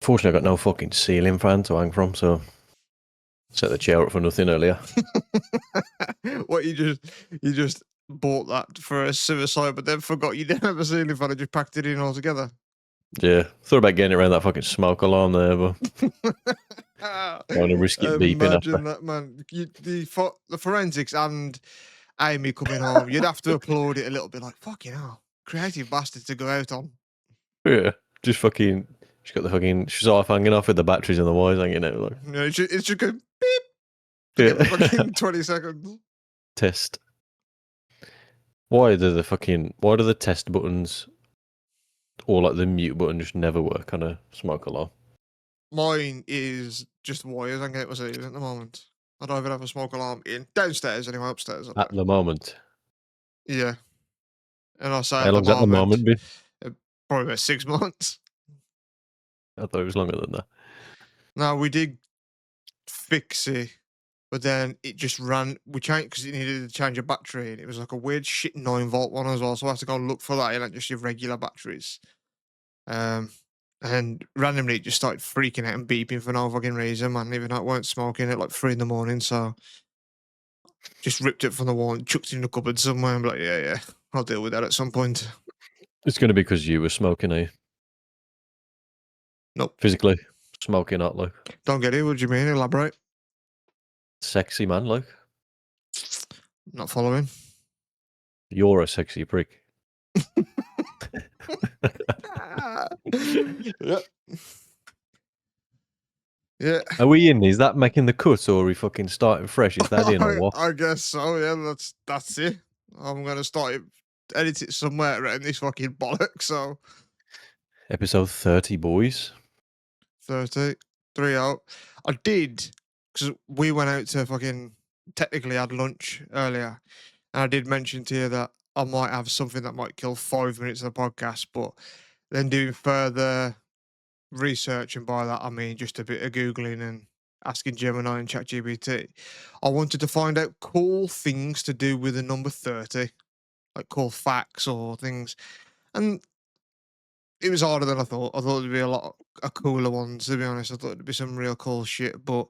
Fortunately, I got no fucking ceiling fan to hang from, so set the chair up for nothing earlier. What, you just bought that for a suicide, but then forgot you didn't have a ceiling fan and just packed it in altogether? Yeah, thought about getting it around that fucking smoke alarm there, but don't want to risk it beeping Imagine after. that, man. The forensics and Amy coming home, you'd have to applaud it a little bit, like, fucking hell, creative bastard to go out on. Yeah, just fucking. She's got the fucking. She's half hanging off with the batteries and the wires hanging out. Like, You know, it's just going beep to yeah. get the fucking 20 seconds. Test. Why do the test buttons or like the mute button just never work on a smoke alarm? Mine is just wires hanging out my ceiling at the moment. I don't even have a smoke alarm in downstairs anyway. Upstairs, I At don't. the moment. Yeah, and I say How at the long's at the moment moment, been? probably about 6 months. I thought it was longer than that. Now we did fix it, but then it just ran. We changed because it needed to change a battery, and it was like a weird shit 9-volt one as well. So I had to go and look for that, and like just your regular batteries. And randomly it just started freaking out and beeping for no fucking reason, man. Even though it weren't smoking at like 3 in the morning, so just ripped it from the wall and chucked it in the cupboard somewhere. I'm like, yeah, I'll deal with that at some point. It's going to be because you were smoking, eh? Nope, Physically smoking, not like don't get it. What do you mean? Elaborate. sexy man, like Not following. you're a sexy prick. Yeah. Yeah. Are we in? Is that making the cut, or are we fucking starting fresh? Is that in or what? I guess so. Yeah, that's it. I'm gonna edit it somewhere around this fucking bollocks. So Episode 30, boys. 30, 3 out. I did because we went out to fucking technically had lunch earlier, and I did mention to you that I might have something that might kill 5 minutes of the podcast, but then doing further research, and by that I mean just a bit of googling and asking Gemini and ChatGPT, I wanted to find out cool things to do with the number 30, like cool facts or things, and it was harder than I thought. I thought there'd be a lot of cooler ones, to be honest. I thought there'd be some real cool shit, but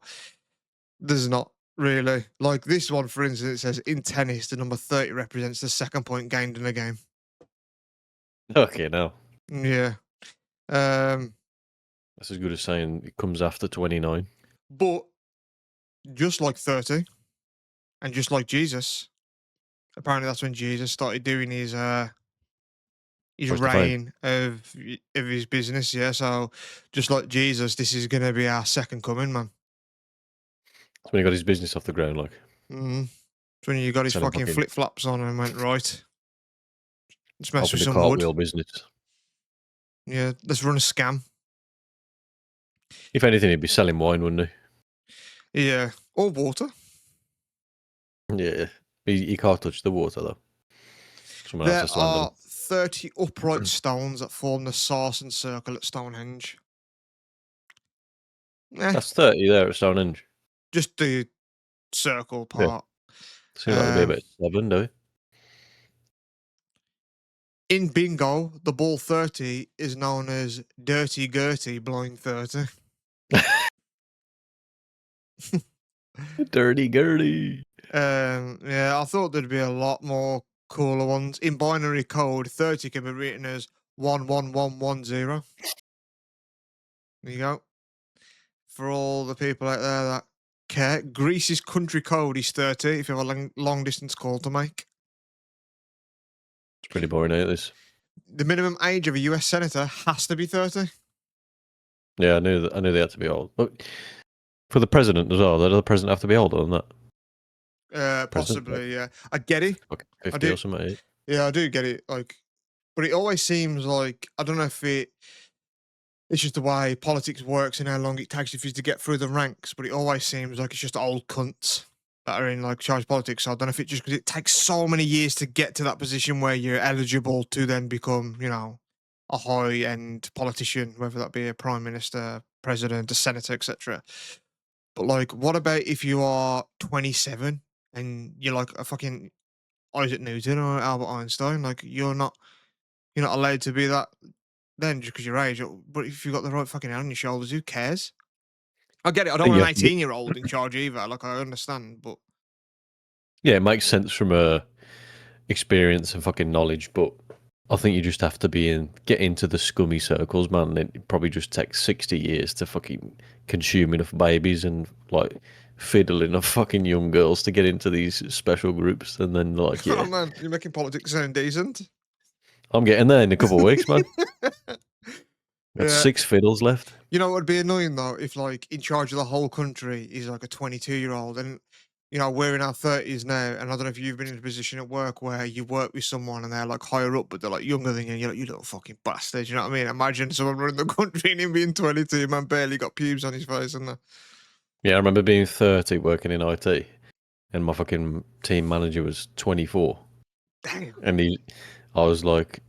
there's not really. Like this one, for instance, it says in tennis, the number 30 represents the second point gained in a game. Okay, now Yeah. Um, that's as good as saying it comes after 29. but just like 30, and just like Jesus, apparently that's when Jesus started doing his Close to fame. reign of his business. Yeah, so just like Jesus, this is gonna be our second coming, man. That's when he got his business off the ground, like It's when you got his selling fucking fucking flip flops on and went right. Let's mess open with the some wood. cartwheel business. Yeah, let's run a scam. If anything, he'd be selling wine, wouldn't Yeah, or water. he? Yeah. He can't touch the water, though. Someone else There has to land on are him. 30 upright stones that form the Sarsen Circle at Stonehenge. That's 30 there at Stonehenge. Just the circle Yeah. part. Seems like there'd be about 7, do In bingo, the ball 30 is known as Dirty Gertie Blind 30. Dirty Gertie. Yeah, I thought there'd be a lot more cooler ones. In binary code, 30 can be written as 11110. There you go. For all the people out there that care, Greece's country code is 30 if you have a long distance call to make. It's pretty boring, ain't this? The minimum age of a US senator has to be 30. Yeah, I knew they had to be old. But for the president as well, does the president have to be older than that? Possibly, yeah. I get it. Like I 50 do. or something. Eh? Yeah, I do get it. Like, but it always seems like I don't know if it's just the way politics works and how long it takes you to get through the ranks. But it always seems like it's just old cunts that are in like charge politics. So I don't know if it just because it takes so many years to get to that position where you're eligible to then become, a high end politician, whether that be a prime minister, president, a senator, etc. But like, what about if you are 27 and you're like a fucking Isaac Newton or Albert Einstein? Like, you're not allowed to be that then just because you're age. But if you've got the right fucking head on your shoulders, who cares? I get it. I I don't think want you an have to be 18-year-old in charge either. Like, I understand, but yeah, it makes sense from a experience and fucking knowledge, but I think you just have to get into the scummy circles, man. It probably just takes 60 years to fucking consume enough babies and like fiddle enough fucking young girls to get into these special groups, and then like oh yeah, man, you're making politics sound decent. I'm getting there in a couple of weeks, man. Got Yeah. 6 fiddles left. You know what would be annoying though, if like in charge of the whole country is like a 22-year-old, and we're in our 30s now, and I don't know if you've been in a position at work where you work with someone and they're like higher up, but they're like younger than you, and you're like, you little fucking bastard. You know what I mean? Imagine someone running the country and him being 22, man, barely got pubes on his face, and Yeah, I remember being 30 working in IT, and my fucking team manager was 24. damn. And I was like,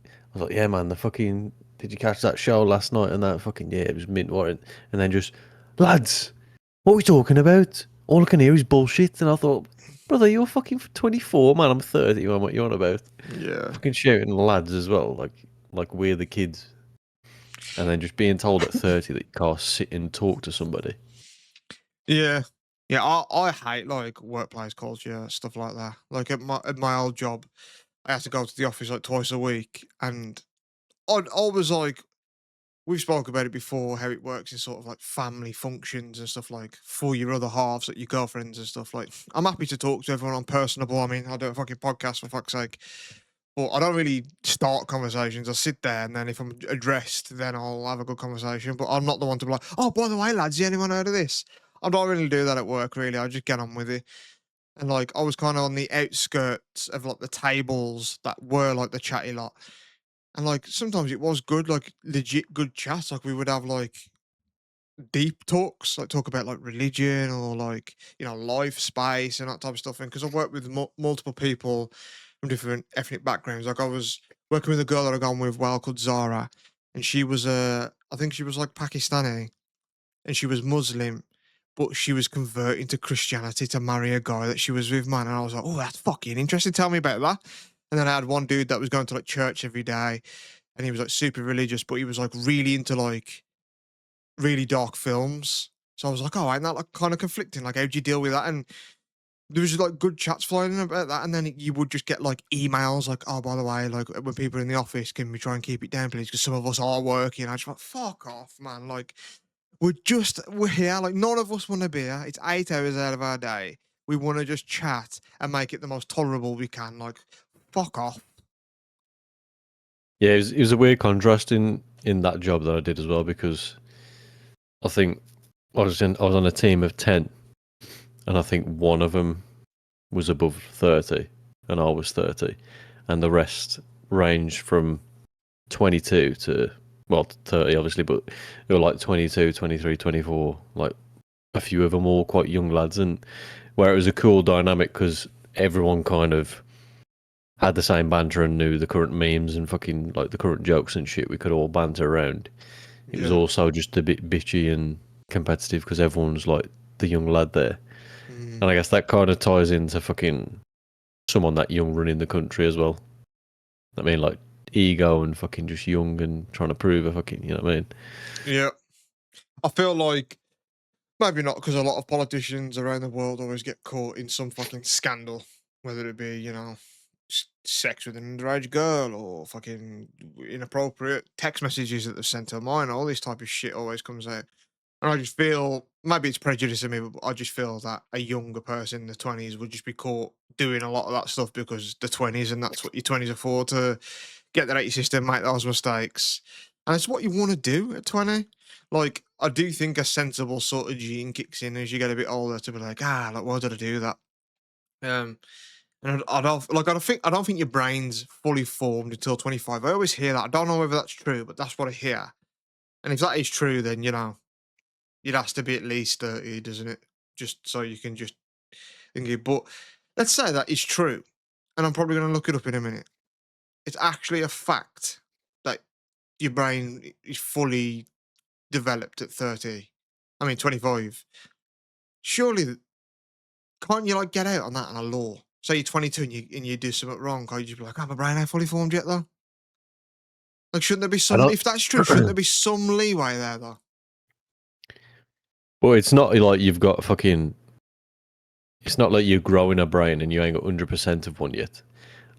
yeah, man, the fucking, did you catch that show last night? And that fucking, yeah, it was mint warrant. And then just, lads, what are we talking about? All I can hear is bullshit. And I thought, brother, you're fucking 24, man. I'm 30. Man, what you on about? Yeah. Fucking shouting lads as well, like we're the kids. And then just being told at 30 that you can't sit and talk to somebody. Yeah. Yeah, I hate like workplace culture, stuff like that. Like at my old job, I had to go to the office like twice a week, and I was like, we've spoke about it before, how it works in sort of like family functions and stuff, like for your other halves, like your girlfriends and stuff. Like, I'm happy to talk to everyone. I'm personable. I mean, I do a fucking podcast for fuck's sake, but I don't really start conversations. I sit there, and then if I'm addressed, then I'll have a good conversation. But I'm not the one to be like, oh, by the way, lads, you anyone heard of this? I don't really do that at work, really. I just get on with it. And like, I was kind of on the outskirts of like the tables that were like the chatty lot. And like, sometimes it was good, like legit good chats. Like, we would have like deep talks, like talk about like religion or like, life, space, and that type of stuff. And because I work with multiple people from different ethnic backgrounds, like I was working with a girl that I gone with, well, called Zara, and she was I think she was like Pakistani, and she was Muslim, but she was converting to Christianity to marry a guy that she was with, man. And I was like, oh, that's fucking interesting. Tell me about that. And then I had one dude that was going to like church every day, and he was like super religious, but he was like really into like really dark films. So I was like, oh, ain't that like kind of conflicting? Like, how do you deal with that? And there was like good chats flying in about that, and then you would just get like emails like, "Oh, by the way, like when people are in the office, can we try and keep it down, please? Because some of us are working." I just like, "Fuck off, man!" Like we're here. Like none of us want to be here. It's 8 hours out of our day. We want to just chat and make it the most tolerable we can. Like, fuck off. Yeah, it was a weird contrast in that job that I did as well, because I think I was on a team of 10, and I think one of them was above 30, and I was 30, and the rest ranged from 22 to, well, 30 obviously, but they were like 22, 23, 24, like a few of them all quite young lads, and where it was a cool dynamic because everyone kind of had the same banter and knew the current memes and fucking like the current jokes and shit. We could all banter around. It was Yeah. also just a bit bitchy and competitive because everyone's like the young lad there. Mm. And I guess that kind of ties into fucking someone that young running the country as well. I mean, like ego and fucking just young and trying to prove a fucking, you know what I mean? Yeah. I feel like maybe not, because a lot of politicians around the world always get caught in some fucking scandal, whether it be, sex with an underage girl or fucking inappropriate text messages that they've sent to mine. All this type of shit always comes out. And I just feel, maybe it's prejudice in me, but I just feel that a younger person in the 20s would just be caught doing a lot of that stuff because the 20s, and that's what your 20s are for, to get that out your system, make those mistakes. And it's what you want to do at 20. Like, I do think a sensible sort of gene kicks in as you get a bit older to be like, like, why did I do that? Um, and I don't like. I don't think your brain's fully formed until 25. I always hear that. I don't know whether that's true, but that's what I hear. And if that is true, then it has to be at least 30, doesn't it? Just so you can just think it. But let's say that is true, and I'm probably going to look it up in a minute. It's actually a fact that your brain is fully developed at 30. I mean, 25. Surely, can't you like get out on that on a law? Say you're 22 and you do something wrong, can't you just be like, "Oh, my brain ain't fully formed yet, though." Like, shouldn't there be I some? don't. If that's true, shouldn't there be some leeway there though? Well, it's not like you've got fucking. It's not like you're growing a brain and you ain't got 100% of one yet.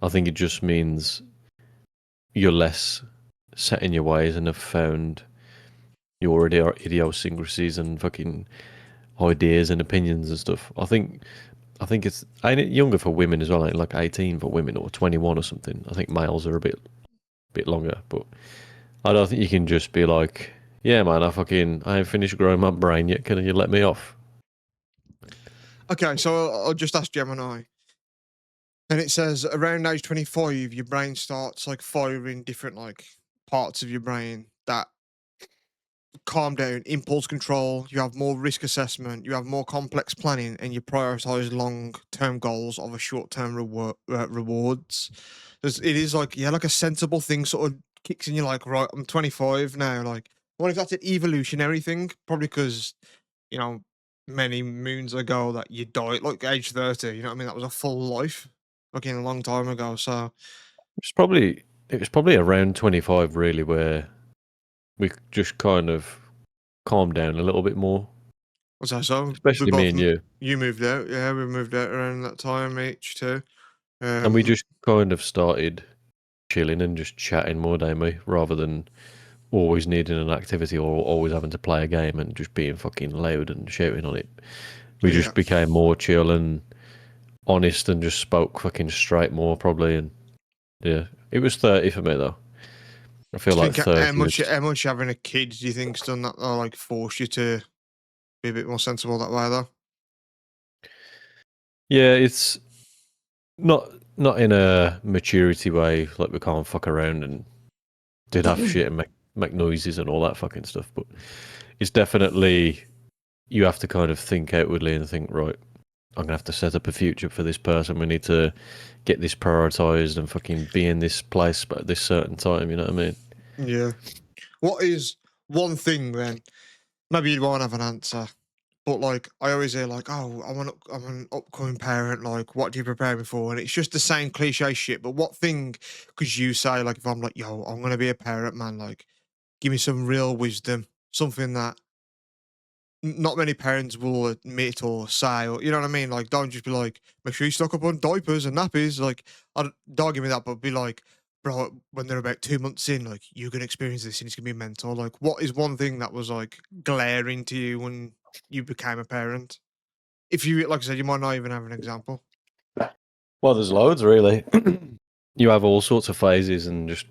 I think it just means you're less set in your ways and have found your idiosyncrasies and fucking ideas and opinions and stuff. I think it's ain't it younger for women as well, ain't it? Like 18 for women or 21 or something. I think males are a bit longer, but I don't think you can just be like, yeah, man, I ain't finished growing my brain yet. Can you let me off? Okay, so I'll just ask Gemini. And it says around age 25, your brain starts like firing different like parts of your brain that calm down, impulse control, you have more risk assessment, you have more complex planning, and you prioritize long term goals over short term rewards. It is like, yeah, like a sensible thing sort of kicks in. You're like, right, I'm 25 now. Like, what if that's an evolutionary thing? Probably because, you know, many moons ago that you died like age 30. You know what I mean? That was a full life, fucking a long time ago. So, It was probably around 25 really where we just kind of calmed down a little bit more, what's that? So, we especially me both, and you. you moved out. Yeah, we moved out around that time each too. And we Um, just kind of started chilling and just chatting more, didn't we? Rather than always needing an activity or always having to play a game and just being fucking loud and shouting on it. We yeah. just became more chill and honest and just spoke fucking straight more probably. And yeah, it was 30 for me though. I feel Do you like think 30 was. how much having a kid do you think's done that or like force you to be a bit more sensible that way though? Yeah, it's not not in a maturity way, like we can't fuck around and do daft shit and make noises and all that fucking stuff. But it's definitely you have to kind of think outwardly and think, right, I'm gonna have to set up a future for this person. We need to get this prioritized and fucking be in this place but at this certain time, you know what I mean? Yeah. What is one thing then? Maybe you won't have an answer, but like I always hear like, oh, I'm an upcoming parent. Like, what do you prepare me for? And it's just the same cliche shit. But what thing could you say like if I'm like, yo, I'm gonna be a parent, man? Like, give me some real wisdom, something that not many parents will admit or say, or you know what I mean. Like, don't just be like, make sure you stock up on diapers and nappies. Like, don't give me that, but be like, bro, when they're about 2 months in, like, you're gonna experience this and it's gonna be mental. Like, what is one thing that was like glaring to you when you became a parent? If you, like I said, you might not even have an example. Well, there's loads really. You have all sorts of phases and just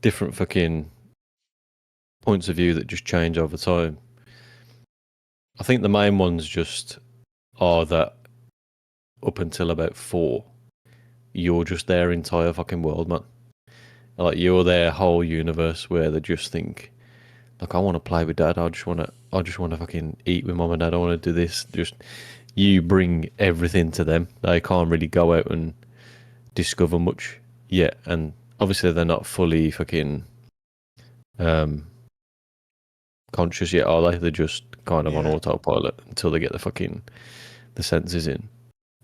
different fucking points of view that just change over time. I think the main ones just are that up until about 4, you're just their entire fucking world, man. Like you're their whole universe where they just think, like, I want to play with dad. I just want to fucking eat with mom and dad. I want to do this. Just you bring everything to them. They can't really go out and discover much yet, and obviously they're not fully fucking um, conscious yet, are they? They're just kind of on Yeah, autopilot until they get the senses in.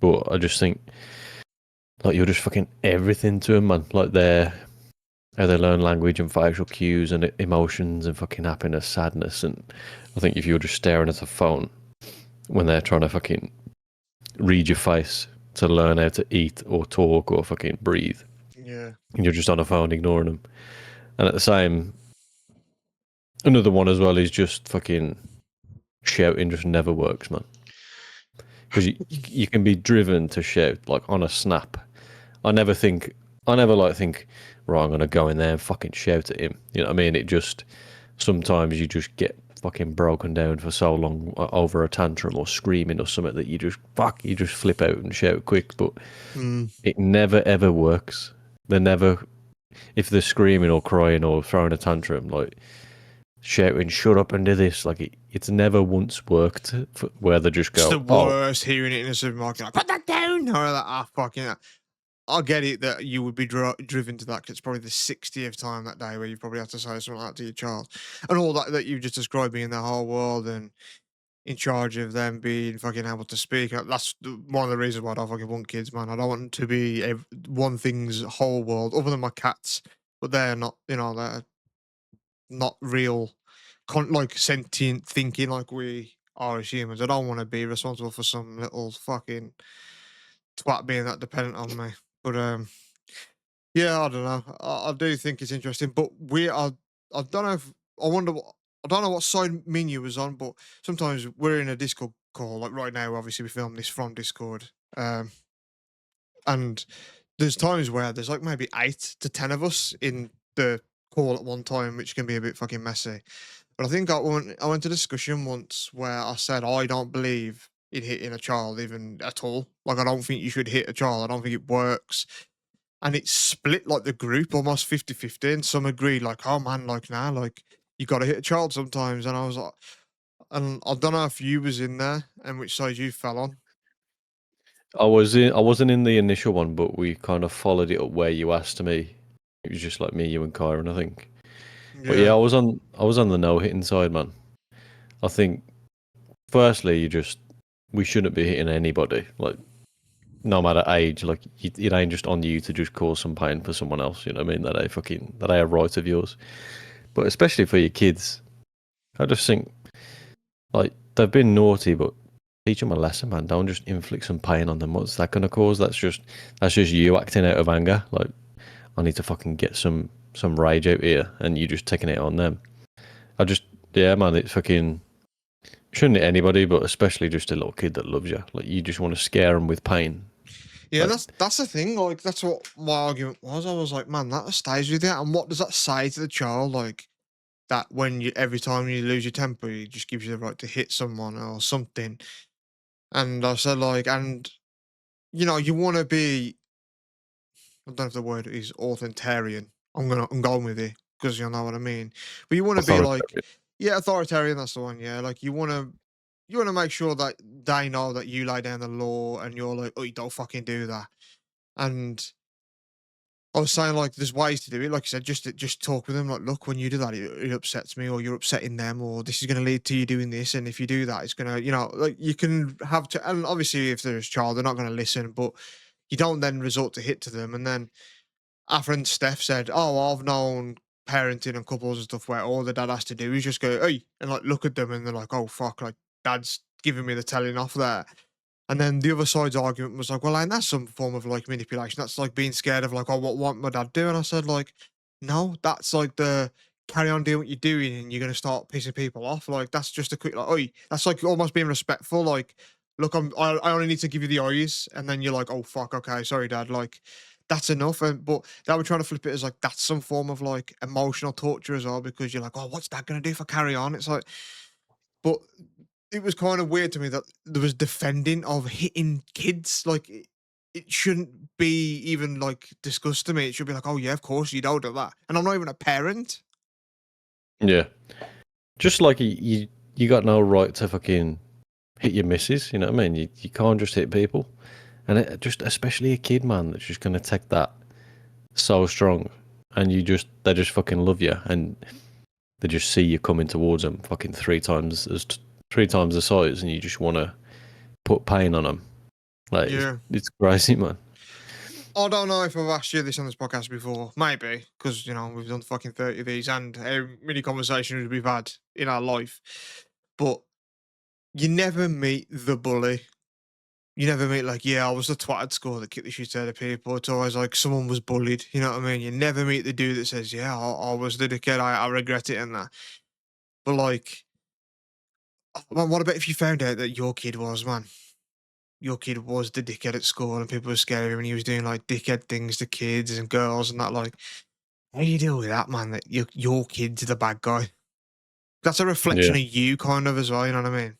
But I just think like you're just fucking everything to them, man. Like they're how they learn language and facial cues and emotions and fucking happiness, sadness, and I think if you're just staring at a phone when they're trying to fucking read your face to learn how to eat or talk or fucking breathe, yeah, and you're just on a phone ignoring them. And at the same, another one as well is just fucking shouting just never works, man. Because you can be driven to shout like on a snap. I never think, I never like think, right, I'm gonna go in there and fucking shout at him. You know what I mean? It just sometimes you just get fucking broken down for so long over a tantrum or screaming or something that you just flip out and shout quick. But mm, it never ever works. They never, if they're screaming or crying or throwing a tantrum, like shouting, shut up and do this. Like it's never once worked where they just it's the go, oh, worst hearing it in a supermarket. Like, put that down. Or like, ah, fucking. I get it that you would be driven to that because it's probably the 60th time that day where you probably have to say something like that to your child, and all that you just described being the whole world and in charge of them being fucking able to speak. That's one of the reasons why I don't fucking want kids, man. I don't want them to be one thing's whole world other than my cats. but they're not. You know, they're not real, like sentient thinking like we are as humans. I don't want to be responsible for some little fucking twat being that dependent on me. But yeah, I don't know. I do think it's interesting, but I don't know if I wonder what. I don't know what side menu was on, but sometimes we're in a Discord call. Like right now, obviously we film this from Discord, and there's times where there's like maybe 8 to 10 of us in the call at one time, which can be a bit fucking messy. But I think I went to discussion once where I said I don't believe in hitting a child even at all. Like I don't think you should hit a child. I don't think it works. And it split like the group almost 50-50. And some agreed, like, oh man, like nah, like you gotta hit a child sometimes. And I was like, and I don't know if you was in there and which side you fell on. I wasn't in the initial one, but we kind of followed it up where you asked me. It was just like me, you, and Kyron, I think. But yeah, Yeah. I was on the no hitting side, man. I think firstly, we shouldn't be hitting anybody, like no matter age. Like it ain't just on you to just cause some pain for someone else. You know what I mean? That ain't a right of yours. But especially for your kids, I just think like they've been naughty, but teach them a lesson, man. Don't just inflict some pain on them. What's that gonna cause? That's just you acting out of anger. Like I need to fucking get some rage out here, and you just taking it on them. I just yeah, man. It's fucking shouldn't hit anybody, but especially just a little kid that loves you. Like you just want to scare them with pain. Yeah, Like that's the thing. Like that's what my argument was. I was like, man, that stays with you. And what does that say to the child? Like that when you every time you lose your temper, it just gives you the right to hit someone or something. And I said like, and you know, you want to be. I don't know if the word is authoritarian. I'm going with it because you know what I mean. But you want to be like, authoritarian. yeah, authoritarian. That's the one. Yeah, like you want to make sure that they know that you lay down the law and you're like, oh, you don't fucking do that. And I was saying like there's ways to do it. Like you said, just talk with them. Like, look, when you do that, it upsets me, or you're upsetting them, or this is going to lead to you doing this. And if you do that, it's going to, you know, like you can have to. And obviously, if there's a child, they're not going to listen. But you don't then resort to hit to them. And then our friend Steph said, "Oh, I've known parenting and couples and stuff where all the dad has to do is just go, hey, and like look at them, and they're like, oh fuck, like dad's giving me the telling off there." And then the other side's argument was like, well, ain't that some form of like manipulation? That's like being scared of like, oh, what won't my dad do? And I said, like, no, that's like the carry on doing what you're doing and you're gonna start pissing people off. Like that's just a quick like, oh, that's like almost being respectful. Like, look, I only need to give you the eyes, and then you're like, oh fuck, okay, sorry, dad. Like, that's enough. And but they were trying to flip it as like that's some form of like emotional torture as well, because you're like, oh, what's that gonna do if I carry on? It's like, but it was kind of weird to me that there was defending of hitting kids. Like it shouldn't be even like discussed to me. It should be like, oh yeah, of course you don't do that. And I'm not even a parent. Yeah, just like you got no right to fucking hit your missus. You know what I mean? You can't just hit people, and just especially a kid, man, that's just gonna take that so strong, and they just fucking love you, and they just see you coming towards them, fucking 3 times the size, and you just want to put pain on them. Like Yeah. it's crazy, man. I don't know if I've asked you this on this podcast before. Maybe because you know we've done fucking 30 of these and how many conversations we've had in our life. But you never meet the bully. You never meet like, yeah, I was the twat at school that kicked the shit out of people. It's always like someone was bullied. You know what I mean? You never meet the dude that says, yeah, I was the dickhead. I regret it and that. But like, man, what about if you found out that your kid was, man? Your kid was the dickhead at school and people were scared of him and he was doing like dickhead things to kids and girls and that. Like, how do you deal with that, man? That your kid's the bad guy. That's a reflection Yeah, of you, kind of, as well. You know what I mean?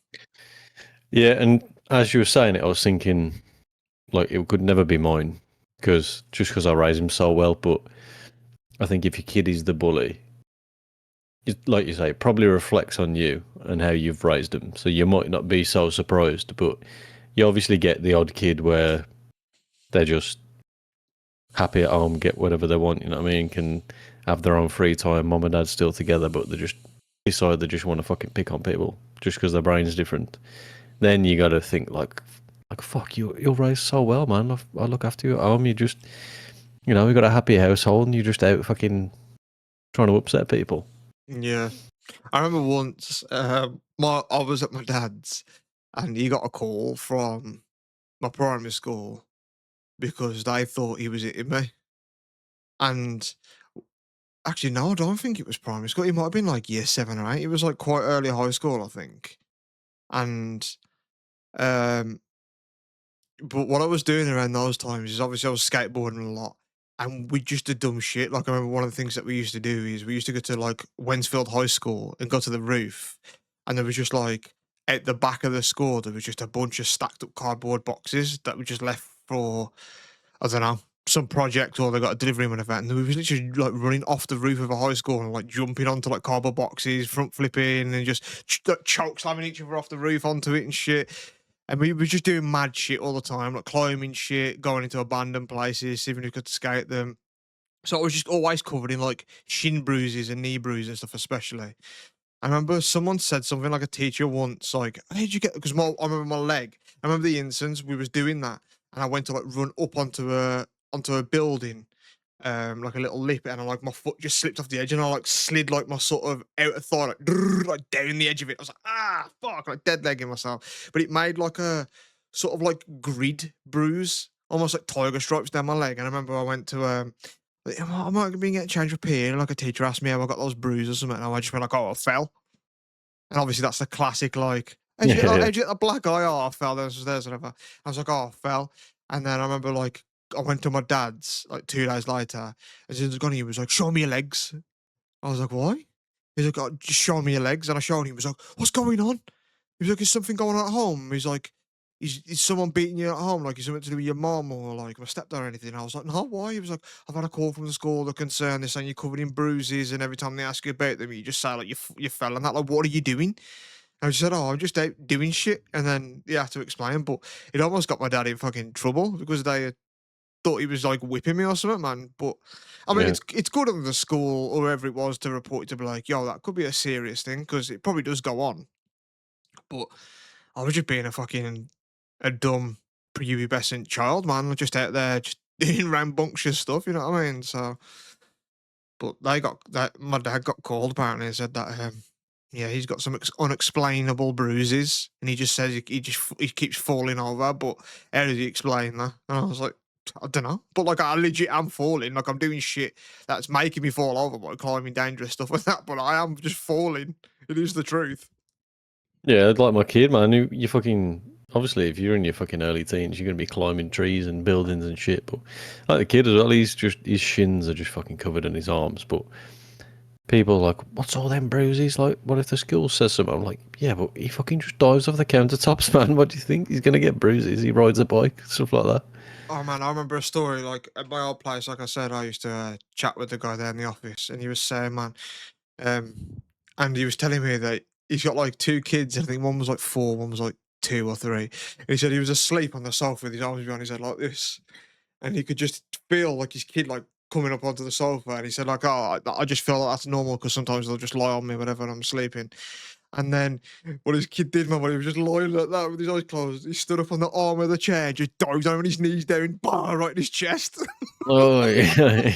yeah. And as you were saying it, I was thinking like it could never be mine because I raised him so well. But I think if your kid is the bully, like you say, it probably reflects on you and how you've raised them. So you might not be so surprised, but you obviously get the odd kid where they're just happy at home, get whatever they want, you know what I mean, can have their own free time, mom and dad's still together, but they just decide they just want to fucking pick on people just because their brain's different. Then you got to think like fuck, you're raised so well, man. I look after you at home. You know, we got a happy household and you're just out fucking trying to upset people. Yeah. I remember once, I was at my dad's, and he got a call from my primary school because they thought he was hitting me. And actually, no, I don't think it was primary school. It might have been like year 7 or 8. It was like quite early high school, I think. And um, but what I was doing around those times is obviously I was skateboarding a lot, and we just did dumb shit. Like I remember one of the things that we used to do is we used to go to like Wensfield High School and go to the roof, and there was just like at the back of the school there was just a bunch of stacked up cardboard boxes that were just left for, I don't know, some project, or they got a delivery on an event. And we was literally like running off the roof of a high school and like jumping onto like cardboard boxes, front flipping, and just like, choke slamming each other off the roof onto it and shit. And we were just doing mad shit all the time, like climbing shit, going into abandoned places, see if we could skate them. So I was just always covered in like shin bruises and knee bruises and stuff, especially. I remember someone said something like a teacher once, like, "How did you get?" Because I remember my leg. I remember the instance we was doing that, and I went to like run up onto a building, like a little lip, and I like my foot just slipped off the edge, and I like slid like my sort of outer thigh like, like down the edge of it. I was like, ah, fuck, like dead legging myself. But it made like a sort of like grid bruise, almost like tiger stripes down my leg. And I remember I went to like, I might be getting changed up here. Like a teacher asked me how I got those bruises or something, and I just went like, oh, I fell. And obviously that's the classic like, Yeah. how'd you get a black eye? Oh, I fell. There's whatever. I was like, oh, I fell. And then I remember like I went to my dad's like 2 days later. As soon as I got in, he was like, show me your legs. I was like, why? He's like, oh, just show me your legs. And I showed him. He was like, what's going on? He was like, is something going on at home? He's like, is someone beating you at home? Like, is something to do with your mom or like my stepdad or anything? And I was like, no, why? He was like, I've had a call from the school. They're concerned. They're saying you're covered in bruises. And every time they ask you about them, you just say like you fell and that. Like, what are you doing? I just said, "Oh, I'm just out doing shit," and then he had to explain. But it almost got my dad in fucking trouble because they thought he was like whipping me or something, man. But I mean, Yeah. it's good on the school or wherever it was to report it to be like, "Yo, that could be a serious thing," because it probably does go on. But I was just being a dumb prepubescent child, man, just out there just doing rambunctious stuff. You know what I mean? So but they got that. My dad got called apparently and said that yeah, he's got some unexplainable bruises, and he just says he keeps falling over. But how does he explain that? And I was like, I don't know. But like I legit am falling, like I'm doing shit that's making me fall over by climbing dangerous stuff like that. But I am just falling. It is the truth. Yeah, like my kid, man. You fucking obviously, if you're in your fucking early teens, you're gonna be climbing trees and buildings and shit. But like the kid as well, he's just his shins are just fucking covered in his arms. But people are like, what's all them bruises? Like, what if the school says something? I'm like, yeah, but he fucking just dives off the countertops, man. What do you think? He's gonna get bruises. He rides a bike, stuff like that. Oh man, I remember a story like at my old place. Like I said, I used to chat with the guy there in the office, and he was saying, man, and he was telling me that he's got like two kids. I think one was like 4, one was like 2 or 3. And he said he was asleep on the sofa with his arms behind his head like this, and he could just feel like his kid like coming up onto the sofa. And he said like, "Oh, I just feel like that's normal because sometimes they'll just lie on me whenever I'm sleeping." And then what his kid did, man, when he was just lying like that with his eyes closed, he stood up on the arm of the chair, just dived down on his knees down, bah, right in his chest. Oh, yeah.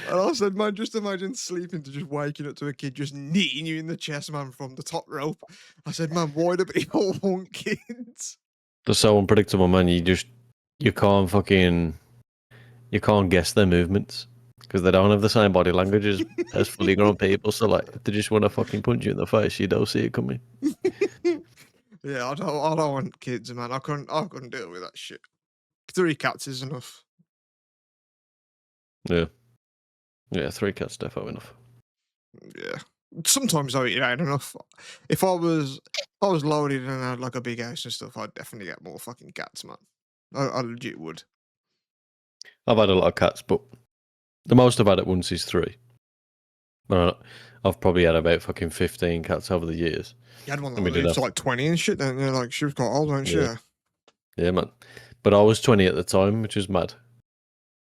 And I said, man, just imagine sleeping to just waking up to a kid just kneeing you in the chest, man, from the top rope. I said, man, why do people want kids? They're so unpredictable, man. You can't fucking you can't guess their movements because they don't have the same body language as fully grown people. So like, if they just want to fucking punch you in the face, you don't see it coming. Yeah, I don't want kids, man. I couldn't deal with that shit. 3 cats is enough. Yeah, yeah. 3 cats definitely enough. Yeah. Sometimes though, it ain't enough. If I was loaded and had like a big house and stuff, I'd definitely get more fucking cats, man. I legit would. I've had a lot of cats, but the most I've had at once is 3. But I've probably had about fucking 15 cats over the years. You had one And that we did lived to have, like 20 and shit, don't you? Like she was quite old, weren't she? yeah, yeah, man. But I was 20 at the time, which is mad.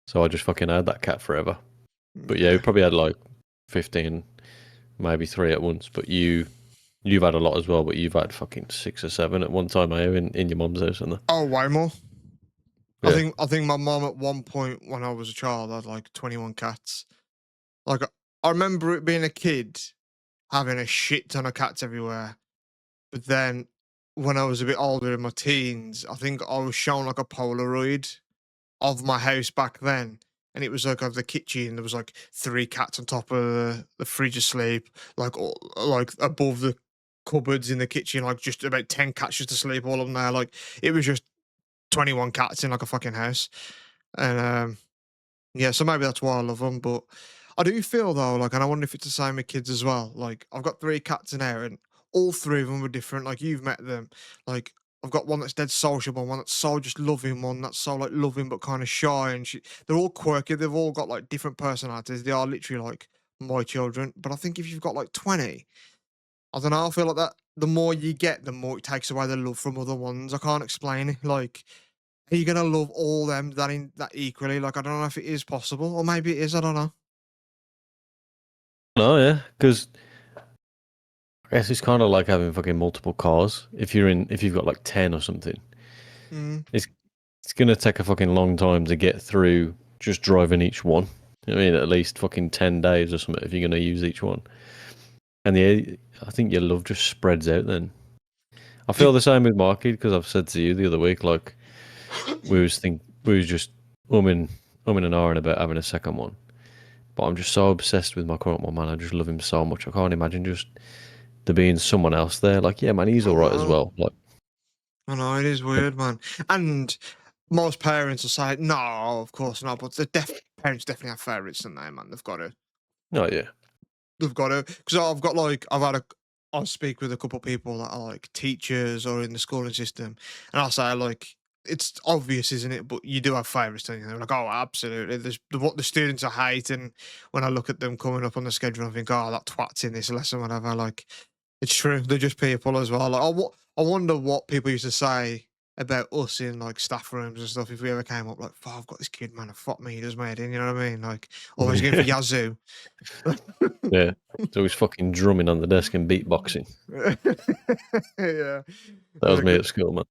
So I just fucking had that cat forever. But yeah, we probably had like 15, maybe 3 at once. But you've had a lot as well. But you've had fucking 6 or 7 at one time, in your mum's house, and that. Oh, way more. I Yeah. think I think my mom at one point when I was a child had like 21 cats. Like I remember it being a kid having a shit ton of cats everywhere. But then when I was a bit older in my teens, I think I was shown like a Polaroid of my house back then. And it was like of the kitchen. There was like three cats on top of the fridge asleep, like like above the cupboards in the kitchen, like just about 10 cats just asleep, all of them there. Like it was just 21 cats in like a fucking house. And yeah, so maybe that's why I love them. But I do feel though, like, and I wonder if it's the same with kids as well. Like, I've got three cats in here, and all three of them were different. Like, you've met them. Like, I've got one that's dead sociable, one that's so just loving, one that's so like loving but kind of shy, and they're all quirky. They've all got like different personalities. They are literally like my children. But I think if you've got like 20, I don't know. I feel like that the more you get, the more it takes away the love from other ones. I can't explain it. Like, are you gonna love all them that equally? Like, I don't know if it is possible, or maybe it is. I don't know. No, yeah, because I guess it's kind of like having fucking multiple cars. If you've got like 10 or something, Mm. it's it's gonna take a fucking long time to get through just driving each one. I mean, at least fucking 10 days or something if you're gonna use each one. And yeah, I think your love just spreads out then. I Do feel the same with my kid because I've said to you the other week, like we was just umming and ahhing about having a second one. But I'm just so obsessed with my current one, man. I just love him so much. I can't imagine just there being someone else there. Like, yeah, man, he's I all right as know. well. Like, I know it is weird, man. And most parents will say, "No, of course not." But parents definitely have favourites, don't they, man? They've got to. oh yeah, They've got to. Because I've got like I speak with a couple of people that are like teachers or in the schooling system, and I'll say like, it's obvious, isn't it? But you do have favourites, don't you? They're like, oh, absolutely. There's what the students I hate, and when I look at them coming up on the schedule, I think, oh, that twat's in this lesson, whatever. Like, it's true. They're just people as well. Like, I wonder what people used to say about us in like staff rooms and stuff if we ever came up like, oh, I've got this kid, man, fuck me, he does made in, you know what I mean? Like, always going for Yazoo. yeah. So he's fucking drumming on the desk and beatboxing. Yeah. That was Like, me at school, man.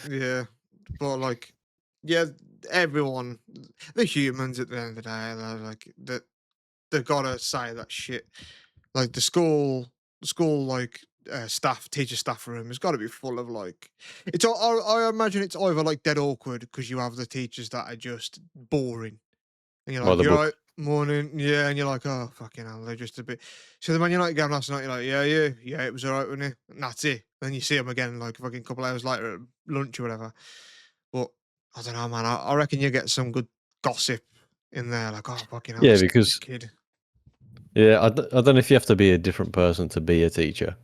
yeah. But like, yeah, everyone, they're humans at the end of the day. They're like, they gotta say that shit. Like the school, like teacher staff room has got to be full of like, I imagine it's either like dead awkward because you have the teachers that are just boring, and you're By like, the you're book. right, morning, yeah, and you're like, oh fucking hell, they're just a bit. So then when you're like going last night, you're like, yeah, it was alright, wasn't it? And that's it. Then you see them again like a fucking couple hours later at lunch or whatever. But I don't know, man. I reckon you get some good gossip in there, like, oh fucking hell, Yeah, this because kid. yeah, I don't know if you have to be a different person to be a teacher,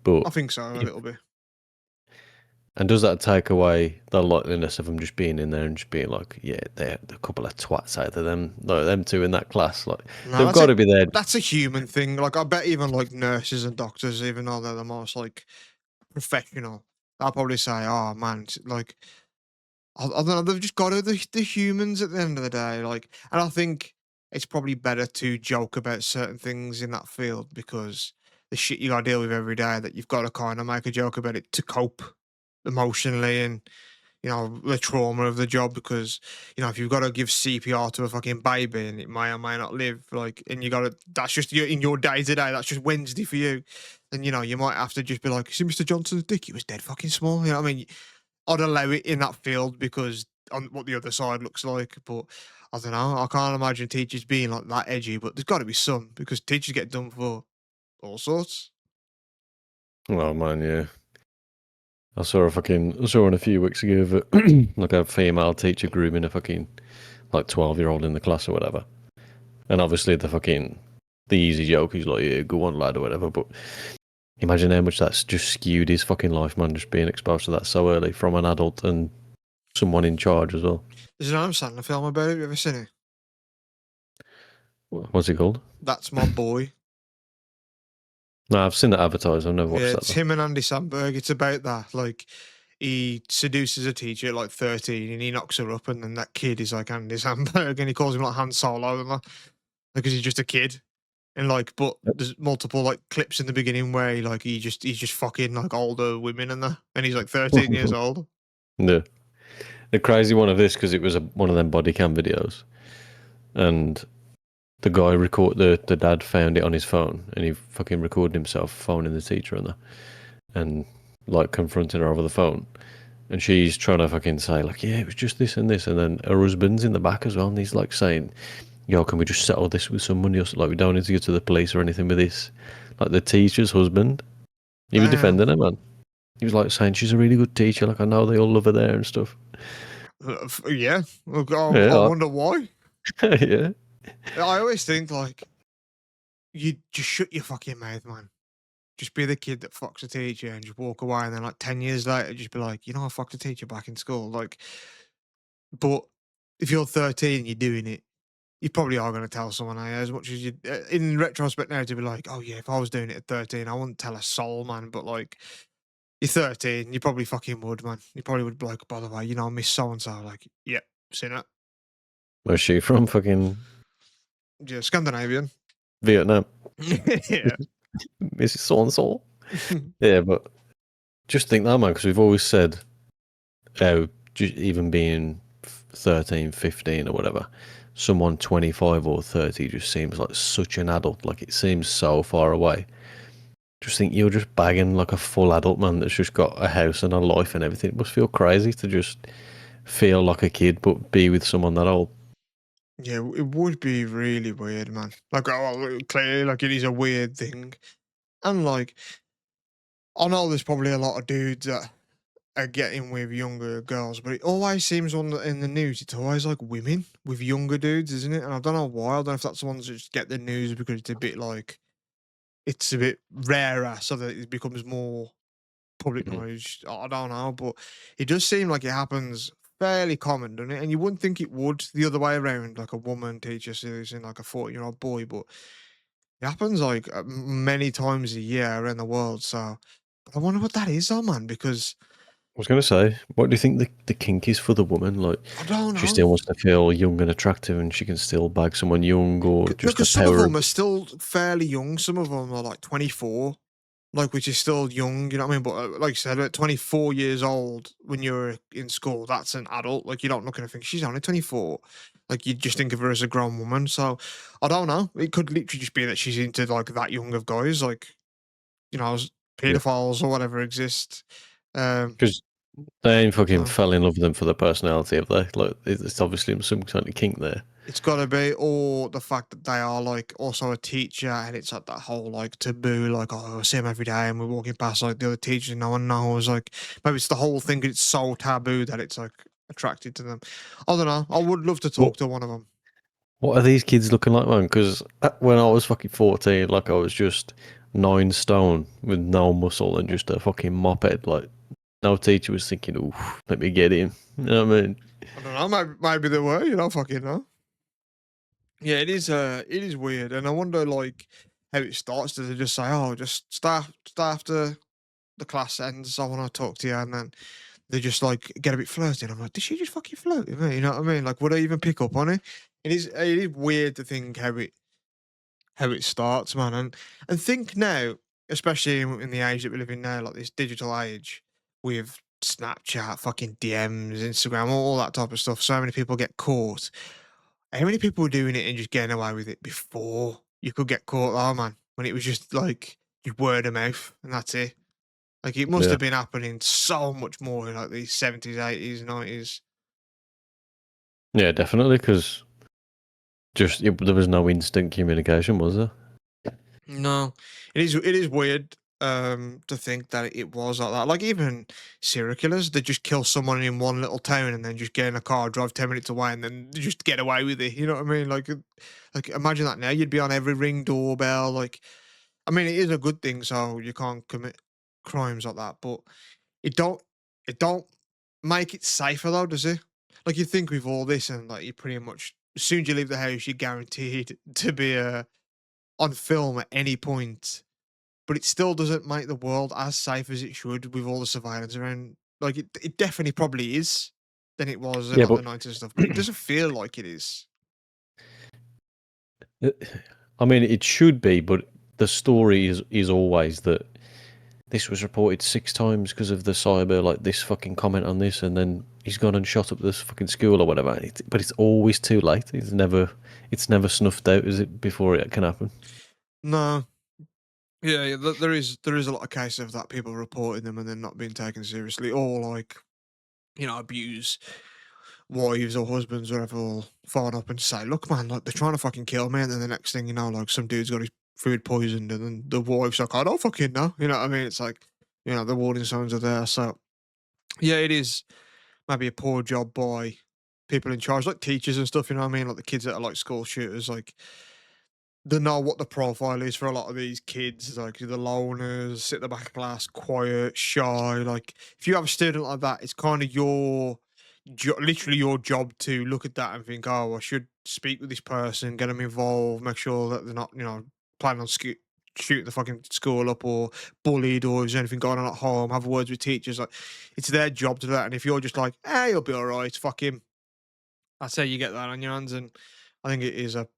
but I think so a if, little bit. and does that take away the likeliness of them just being in there and just being like, yeah, they're a couple of twats out of them, like them two in that class, like No, they've that's got it. to be there. That's a human thing. Like I bet even like nurses and doctors, even though they're the most like professional, I'll probably say, "Oh man, like I don't know, they've just got to the humans at the end of the day." Like, and I think it's probably better to joke about certain things in that field because the shit you got to deal with every day that you've got to kind of make a joke about it to cope emotionally and the trauma of the job because, if you've got to give CPR to a fucking baby and it may or may not live, like, and you got to, that's just in your day to day, that's just Wednesday for you. Then, you might have to just be like, see Mr. Johnson's dick, it was dead fucking small. You know what I mean? I'd allow it in that field because on what the other side looks like. But I don't know. I can't imagine teachers being like that edgy, but there's got to be some because teachers get done for all sorts. Oh man, yeah. I saw one a few weeks ago of like a female teacher grooming a fucking like 12-year-old in the class or whatever. And obviously the easy joke is like, yeah, go on lad or whatever, but imagine how much that's just skewed his fucking life, man, just being exposed to that so early from an adult and someone in charge as well. There's an Adam Sandler film about it. Have you ever seen it? What's it called? That's My Boy. No, I've seen that advertised. I've never Yeah, watched that it's though. him and Andy Samberg. It's about that. Like, he seduces a teacher at like 13 and he knocks her up, and then that kid is like Andy Samberg and he calls him like Han Solo and that because he's just a kid. And like, but there's multiple like clips in the beginning where he's just fucking like older women and that, and he's like 13 years old. Yeah. the crazy one of this, because it was one of them body cam videos, and the guy the dad found it on his phone, and he fucking recorded himself phoning the teacher and like confronting her over the phone, and she's trying to fucking say like, yeah, it was just this and this, and then her husband's in the back as well, and he's like saying, yo, can we just settle this with some money, or like we don't need to go to the police or anything with this. Like the teacher's husband, he was Damn. defending her, man. He was like saying she's a really good teacher, like I know they all love her there and stuff. Yeah. Look, I Yeah, wonder why. yeah. I always think like you just shut your fucking mouth, man. Just be the kid that fucks a teacher and just walk away, and then like 10 years later, just be like, I fucked a teacher back in school. Like, but if you're 13 and you're doing it, you probably are going to tell someone. As much as you, in retrospect now, to be like, oh yeah, if I was doing it at 13, I wouldn't tell a soul, man. But like, you're 13, you probably fucking would, man. You probably would be like, by the way, I miss so and so. Like, yep, seen it. Where's she from? Fucking Yeah, Scandinavian. Vietnam. Yeah. Mrs. So and so. Yeah, but just think that, man, because we've always said how just even being 13, 15 or whatever, someone 25 or 30 just seems like such an adult. Like it seems so far away. Just think you're just bagging like a full adult man that's just got a house and a life and everything. It must feel crazy to just feel like a kid but be with someone that old. Yeah, it would be really weird, man. Like, clearly, like, it is a weird thing. And, like, I know there's probably a lot of dudes that are getting with younger girls, but it always seems in the news, it's always like women with younger dudes, isn't it? And I don't know why. I don't know if that's the ones that just get the news because it's a bit like, it's a bit rarer so that it becomes more public Mhm. knowledge. I don't know, but it does seem like it happens fairly common, doesn't it? And you wouldn't think it would the other way around, like a woman teacher seducing like a 40-year-old boy, but it happens like many times a year around the world. So I wonder what that is, though, man, because I was going to say, what do you think the kink is for the woman? Like, I don't she know. still wants to feel young and attractive and she can still bag someone young, or No, just the because some of power of. them are still fairly young. Some of them are like 24, like, which is still young, you know what I mean? But like you said, at 24 years old, when you're in school, that's an adult. Like, you don't look at her and think she's only 24. Like, you just think of her as a grown woman. So, I don't know. It could literally just be that she's into like that young of guys, like, Yeah. pedophiles or whatever exist. Um, Because they ain't fucking so fell in love with them for the personality, have they? Like, it's obviously some kind of kink there. it's got to be, or the fact that they are like also a teacher, and it's like that whole like taboo, like, oh, I see him every day, and we're walking past like the other teachers, and no one knows. Like, maybe it's the whole thing. It's so taboo that it's like attracted to them. I don't know. I would love to What talk to one of them. What are these kids looking like, man? Because when I was fucking 14, like I was just 9 stone with no muscle and just a fucking moped. Like no teacher was thinking, "Ooh, let me get him." You know what I mean? I don't know. Maybe they were. You know, fucking know. Yeah, it is. It is weird, and I wonder like how it starts. Do they just say, "Oh, just start after the class ends. I want to talk to you," and then they just like get a bit flirty. And I'm like, did she just fucking flirt with me? You know what I mean? Like, would I even pick up on it? It is weird to think how it starts, man. And think now, especially in the age that we live in now, like this digital age with Snapchat, fucking DMs, Instagram, all that type of stuff. So many people get caught. How many people were doing it and just getting away with it before you could get caught? Oh man, when it was just like you word of mouth and that's it. Like, it must Yeah, have been happening so much more in like the 70s, 80s, 90s. yeah, definitely. Because there was no instant communication, was there? No, it is weird to think that it was like that. Like, even serial killers, they just kill someone in one little town and then just get in a car, drive 10 minutes away, and then just get away with it. You know what I mean? Like imagine that now. You'd be on every ring doorbell. Like, I mean, it is a good thing, so you can't commit crimes like that. But it don't it don't make it safer though, does it? Like, you think with all this and like you pretty much as soon as you leave the house, you're guaranteed to be on film at any point. But it still doesn't make the world as safe as it should with all the surveillance around. Like, it definitely probably is than it was in Yeah, like but the 90s and stuff, but it doesn't feel like it is. I mean, it should be. But the story is always that this was reported 6 times because of the cyber, like this fucking comment on this, and then he's gone and shot up this fucking school or whatever. But it's always too late. It's never snuffed out, is it, before it can happen? No. Yeah, yeah, there is a lot of cases of that, people reporting them and then not being taken seriously, or like, abuse wives or husbands or whatever will phone up and say, "Look, man, like they're trying to fucking kill me," and then the next thing you know, like some dude's got his food poisoned, and then the wife's like, "I don't fucking know," you know what I mean? It's like, the warning signs are there. So yeah, it is maybe a poor job by people in charge, like teachers and stuff. You know what I mean? Like the kids that are like school shooters, like they know what the profile is for a lot of these kids. Like the loners, sit at the back of class, quiet, shy. Like if you have a student like that, it's kind of literally your job to look at that and think, oh, I should speak with this person, get them involved, make sure that they're not, planning on shooting the fucking school up or bullied or is anything going on at home. Have words with teachers. Like it's their job to do that. And if you're just like, hey, you'll be all right, fuck him. I'd say you get that on your hands, and I think it is a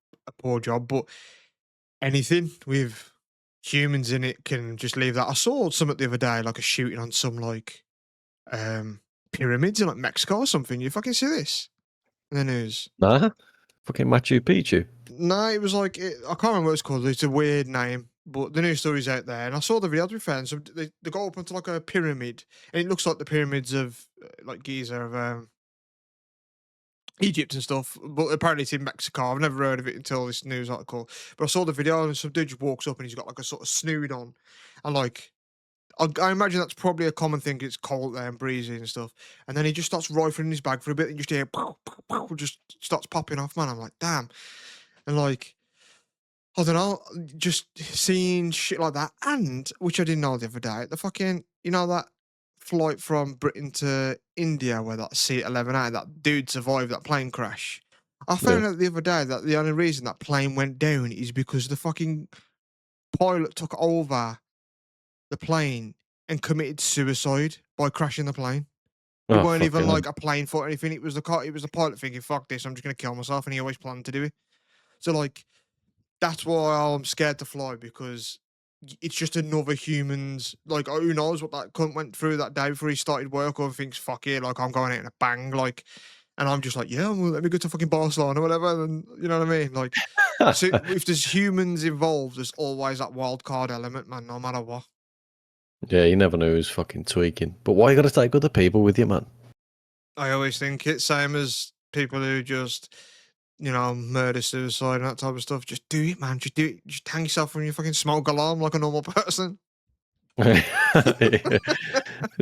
poor job. But anything with humans in it can just leave that. I saw something the other day, like a shooting on some like um pyramids in like Mexico or something. You fucking see this in the news? Nah, fucking Machu Picchu. No, it was like I can't remember what it's called. It's a weird name, but the news story's out there, and I saw the video. To be fair, and so they go up onto like a pyramid, and it looks like the pyramids of like Giza of Egypt and stuff, but apparently it's in Mexico. I've never heard of it until this news article. But I saw the video, and some dude just walks up and he's got like a sort of snood on, and like I imagine that's probably a common thing. It's cold there and breezy and stuff. And then he just starts rifling in his bag for a bit, and you just hear pow, pow, pow, just starts popping off. Man, I'm like, damn. And like, I don't know, just seeing shit like that, and which I didn't know the other day, the fucking, that flight from Britain to India where that C-11A, that dude survived that plane crash. I Yeah. found out the other day that the only reason that plane went down is because the fucking pilot took over the plane and committed suicide by crashing the plane. It Oh weren't even fucking hell. like a plane fight or anything. It was the pilot thinking, "Fuck this, I'm just gonna kill myself," and he always planned to do it. So like, that's why I'm scared to fly, because it's just another human's, like, who knows what that cunt went through that day before he started work, or thinks, "Fuck it, like I'm going out in a bang," like, and I'm just like, "Yeah, well, let me go to fucking Barcelona or whatever," and you know what I mean, like. So if there's humans involved, there's always that wild card element, man, no matter what. Yeah, you never know who's fucking tweaking. But why you gotta take other people with you, man? I always think it's same as people who just, murder, suicide, and that type of stuff. Just do it, man. Just do it. Just hang yourself from your fucking smoke alarm like a normal person. Yeah.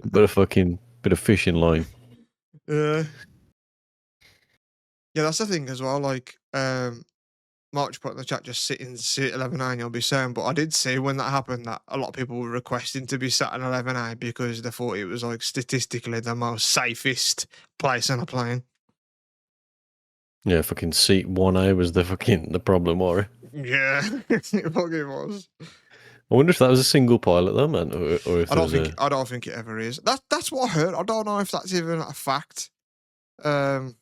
Bit of fishing line. Yeah. Yeah, that's the thing as well. Like, March put in the chat, just sit 11A, you'll be saying. But I did see when that happened that a lot of people were requesting to be sat in 11A because they thought it was like statistically the most safest place on a plane. Yeah, fucking seat 1A was the problem, or Yeah, it fucking was. I wonder if that was a single pilot though, man, or if I there don't was think a I don't think it ever is. That's what I heard. I don't know if that's even a fact. Um,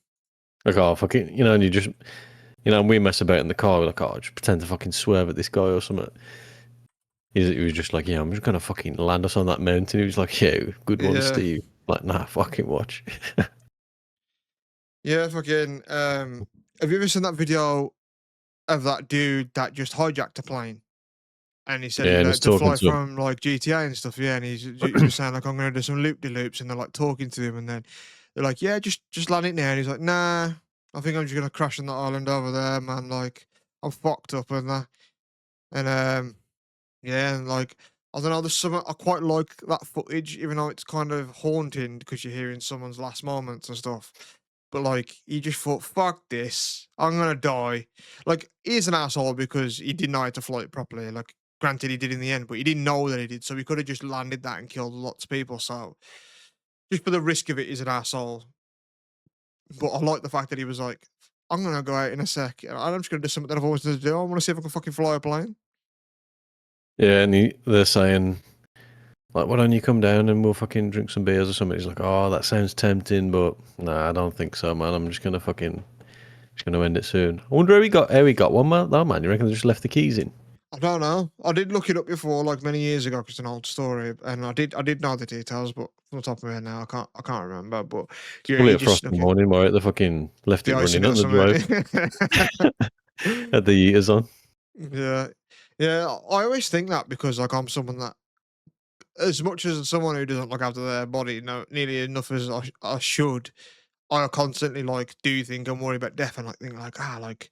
like, oh fucking, and you just, and we mess about in the car, we're like, oh, just pretend to fucking swerve at this guy or something. He was just like, yeah, I'm just gonna fucking land us on that mountain. He was like, yeah, good one, yeah, Steve. Like, nah, fucking watch. yeah, fucking. Have you ever seen that video of that dude that just hijacked a plane? And he said he Yeah, and he's learned to talking fly to him. from like GTA and stuff. Yeah, and he was saying like, I'm gonna do some loop de loops, and they're like talking to him, and then they're like, yeah, just land it now. And he's like, nah, I think I'm just gonna crash on that island over there, man. Like, I'm fucked up and that. And yeah, and like, I don't know, there's some, I quite like that footage, even though it's kind of haunting because you're hearing someone's last moments and stuff. But like, he just thought, fuck this, I'm gonna die. Like, he's an asshole because he didn't know how to fly it properly. Like, granted, he did in the end, but he didn't know that he did, so he could have just landed that and killed lots of people. So, just for the risk of it, he's an asshole. But I like the fact that he was like, I'm gonna go out in a sec, and I'm just gonna do something that I've always wanted to do. I want to see if I can fucking fly a plane. Yeah, and they're saying, like, why don't you come down and we'll fucking drink some beers or something? He's like, oh, that sounds tempting, but nah, I don't think so, man. I'm just gonna end it soon. I wonder how he got one, man. Though, man. You reckon they just left the keys in? I don't know. I did look it up before, like many years ago, 'cause it's an old story, and I did know the details, but from the top of my head now, I can't remember. But yeah, Probably you at just Frost in look the at morning, right? They fucking left the it ice in running it or on the drive. something. Had the heaters on. Yeah, yeah. I always think that because like I'm someone that, as much as someone who doesn't look after their body, no, nearly enough as I should, I constantly like do think and worry about death and like think like like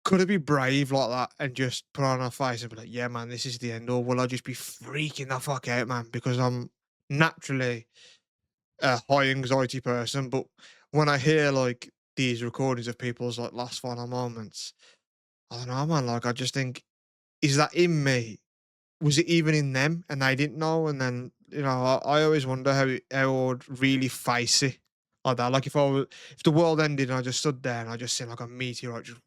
could I be brave like that and just put on a face and be like, yeah, man, this is the end, or will I just be freaking the fuck out, man? Because I'm naturally a high anxiety person, but when I hear like these recordings of people's like last final moments, I don't know, man. Like I just think, is that in me? Was it even in them and they didn't know? And then, I always wonder how I would really face it like that. Like if the world ended and I just stood there and I just seen like a meteorite just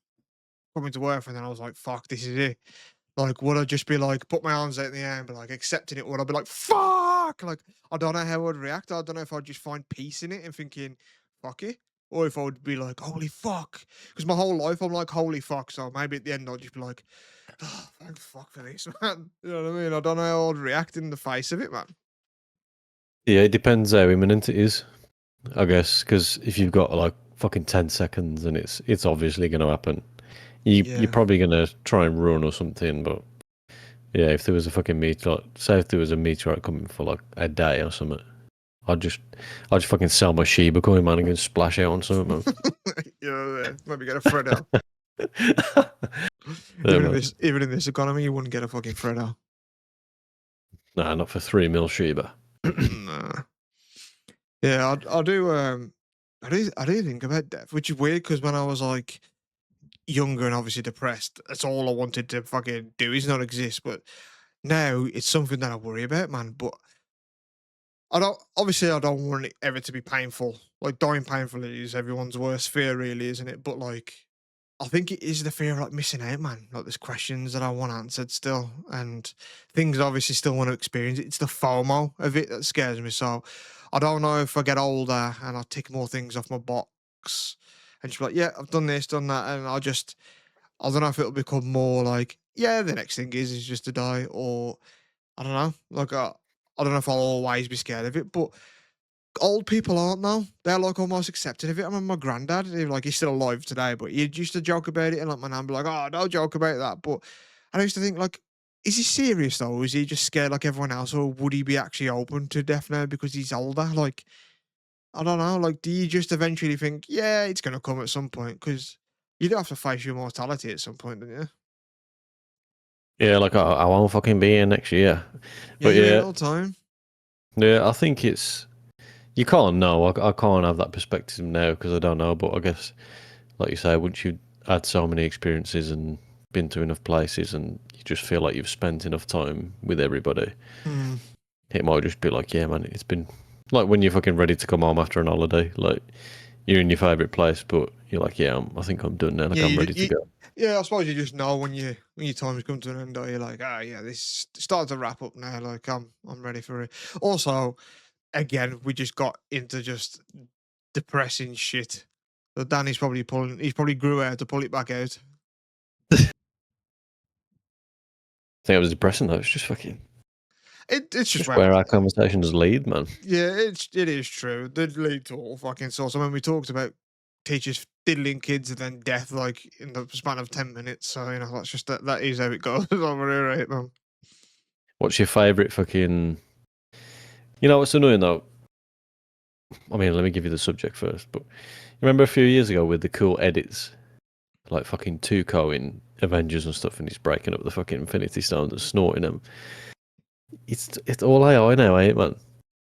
coming to Earth, and then I was like, fuck, this is it. Like, would I just be like, put my arms out in the air and be like, accepting it? Would I be like, fuck? Like, I don't know how I'd react. I don't know if I'd just find peace in it and thinking, fuck it. Or if I would be like, holy fuck. Because my whole life I'm like, holy fuck. So maybe at the end I'll just be like, oh, thank fuck for this, man. You know what I mean? I don't know how I'd react in the face of it, man. Yeah, it depends how imminent it is, I guess. Because if you've got like fucking 10 seconds and it's obviously going to happen, you're Yeah. probably going to try and run or something. But yeah, if there was a fucking meteorite, say if there was a meteorite coming for like a day or something, I'd just I'd just fucking sell my Shiba coin, man, and go splash out on something, Yeah, maybe get a Freddo. man. Yeah, Even in man. this economy, you wouldn't get a fucking Freddo. Nah, not for 3 mil Shiba. Nah. Yeah, I do think about death, which is weird because when I was like younger and obviously depressed, that's all I wanted to fucking do is not exist. But now it's something that I worry about, man. But I don't want it ever to be painful. Like dying painfully is everyone's worst fear, really, isn't it? But like I think it is the fear of like missing out, man. Like there's questions that I want answered still, and things I obviously still want to experience. It's the FOMO of it that scares me. So I don't know if I get older and I tick more things off my box and just be like, yeah, I've done this, done that, and I don't know if it'll become more like, yeah, the next thing is just to die, or I don't know, like I don't know if I'll always be scared of it, but old people aren't now. They're like almost accepted of it. I remember my granddad, he's still alive today, but he used to joke about it, and like my nan be like, "Oh, don't joke about that." But I used to think like, is he serious though? Or is he just scared like everyone else, or would he be actually open to death now because he's older? Like, I don't know. Like, do you just eventually think, yeah, it's gonna come at some point? Because you do have to face your mortality at some point, don't you? Yeah, like I won't fucking be here next year. Yeah, But you're here yeah, all the time. yeah, I think it's you can't know. I can't have that perspective now because I don't know. But I guess, like you say, once you had so many experiences and been to enough places, and you just feel like you've spent enough time with everybody, Hmm. it might just be like, yeah, man, it's been like when you're fucking ready to come home after an holiday, like you're in your favorite place, but you're like, yeah, I think I'm done now. Like Yeah, I'm ready to go. yeah. I suppose you just know when your time's come to an end. Or you're like, ah, yeah, this starting to wrap up now. Like I'm ready for it. Also, again, we just got into just depressing shit. So Danny's probably pulling. He's probably grew out to pull it back out. I think it was depressing though. It's just fucking, It's it's just just where. where our conversations lead, man. Yeah, it is true. Did lead to all fucking sorts. I mean, we talked about teachers diddling kids and then death like in the span of 10 minutes. So that's just that is how it goes over here, right, man. What's your favourite fucking? You know what's annoying though? I mean, let me give you the subject first. But you remember a few years ago with the cool edits, like fucking Tuco in Avengers and stuff, and he's breaking up the fucking Infinity Stones and snorting them. It's all AI now, ain't it, man?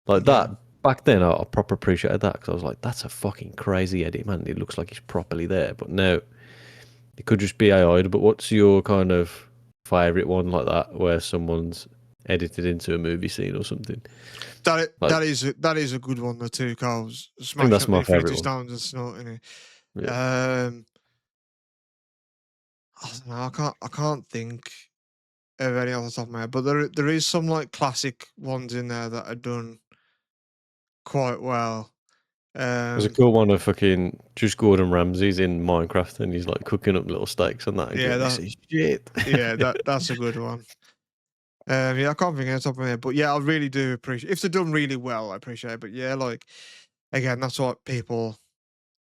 Like Yeah. that back then, I proper appreciated that because I was like, that's a fucking crazy edit, man. It looks like he's properly there. But now it could just be AI. But what's your kind of favorite one like that, where someone's edited into a movie scene or something? Like, That is a good one. The two cows I think smashing that's up the my favorite Infinity one. Stones and snorting it. Yeah. Um, I don't know. I can't think of any off the top of my head, but there is some like classic ones in there that are done quite well. There's a Um, cool one of fucking just Gordon Ramsay's in Minecraft, and he's like cooking up little steaks and that, and yeah, going, "This that is shit." yeah, that's a good one. Yeah, I can't think of the top of my head, but yeah, I really do appreciate if they're done really well. I appreciate it, but yeah, like again, that's what people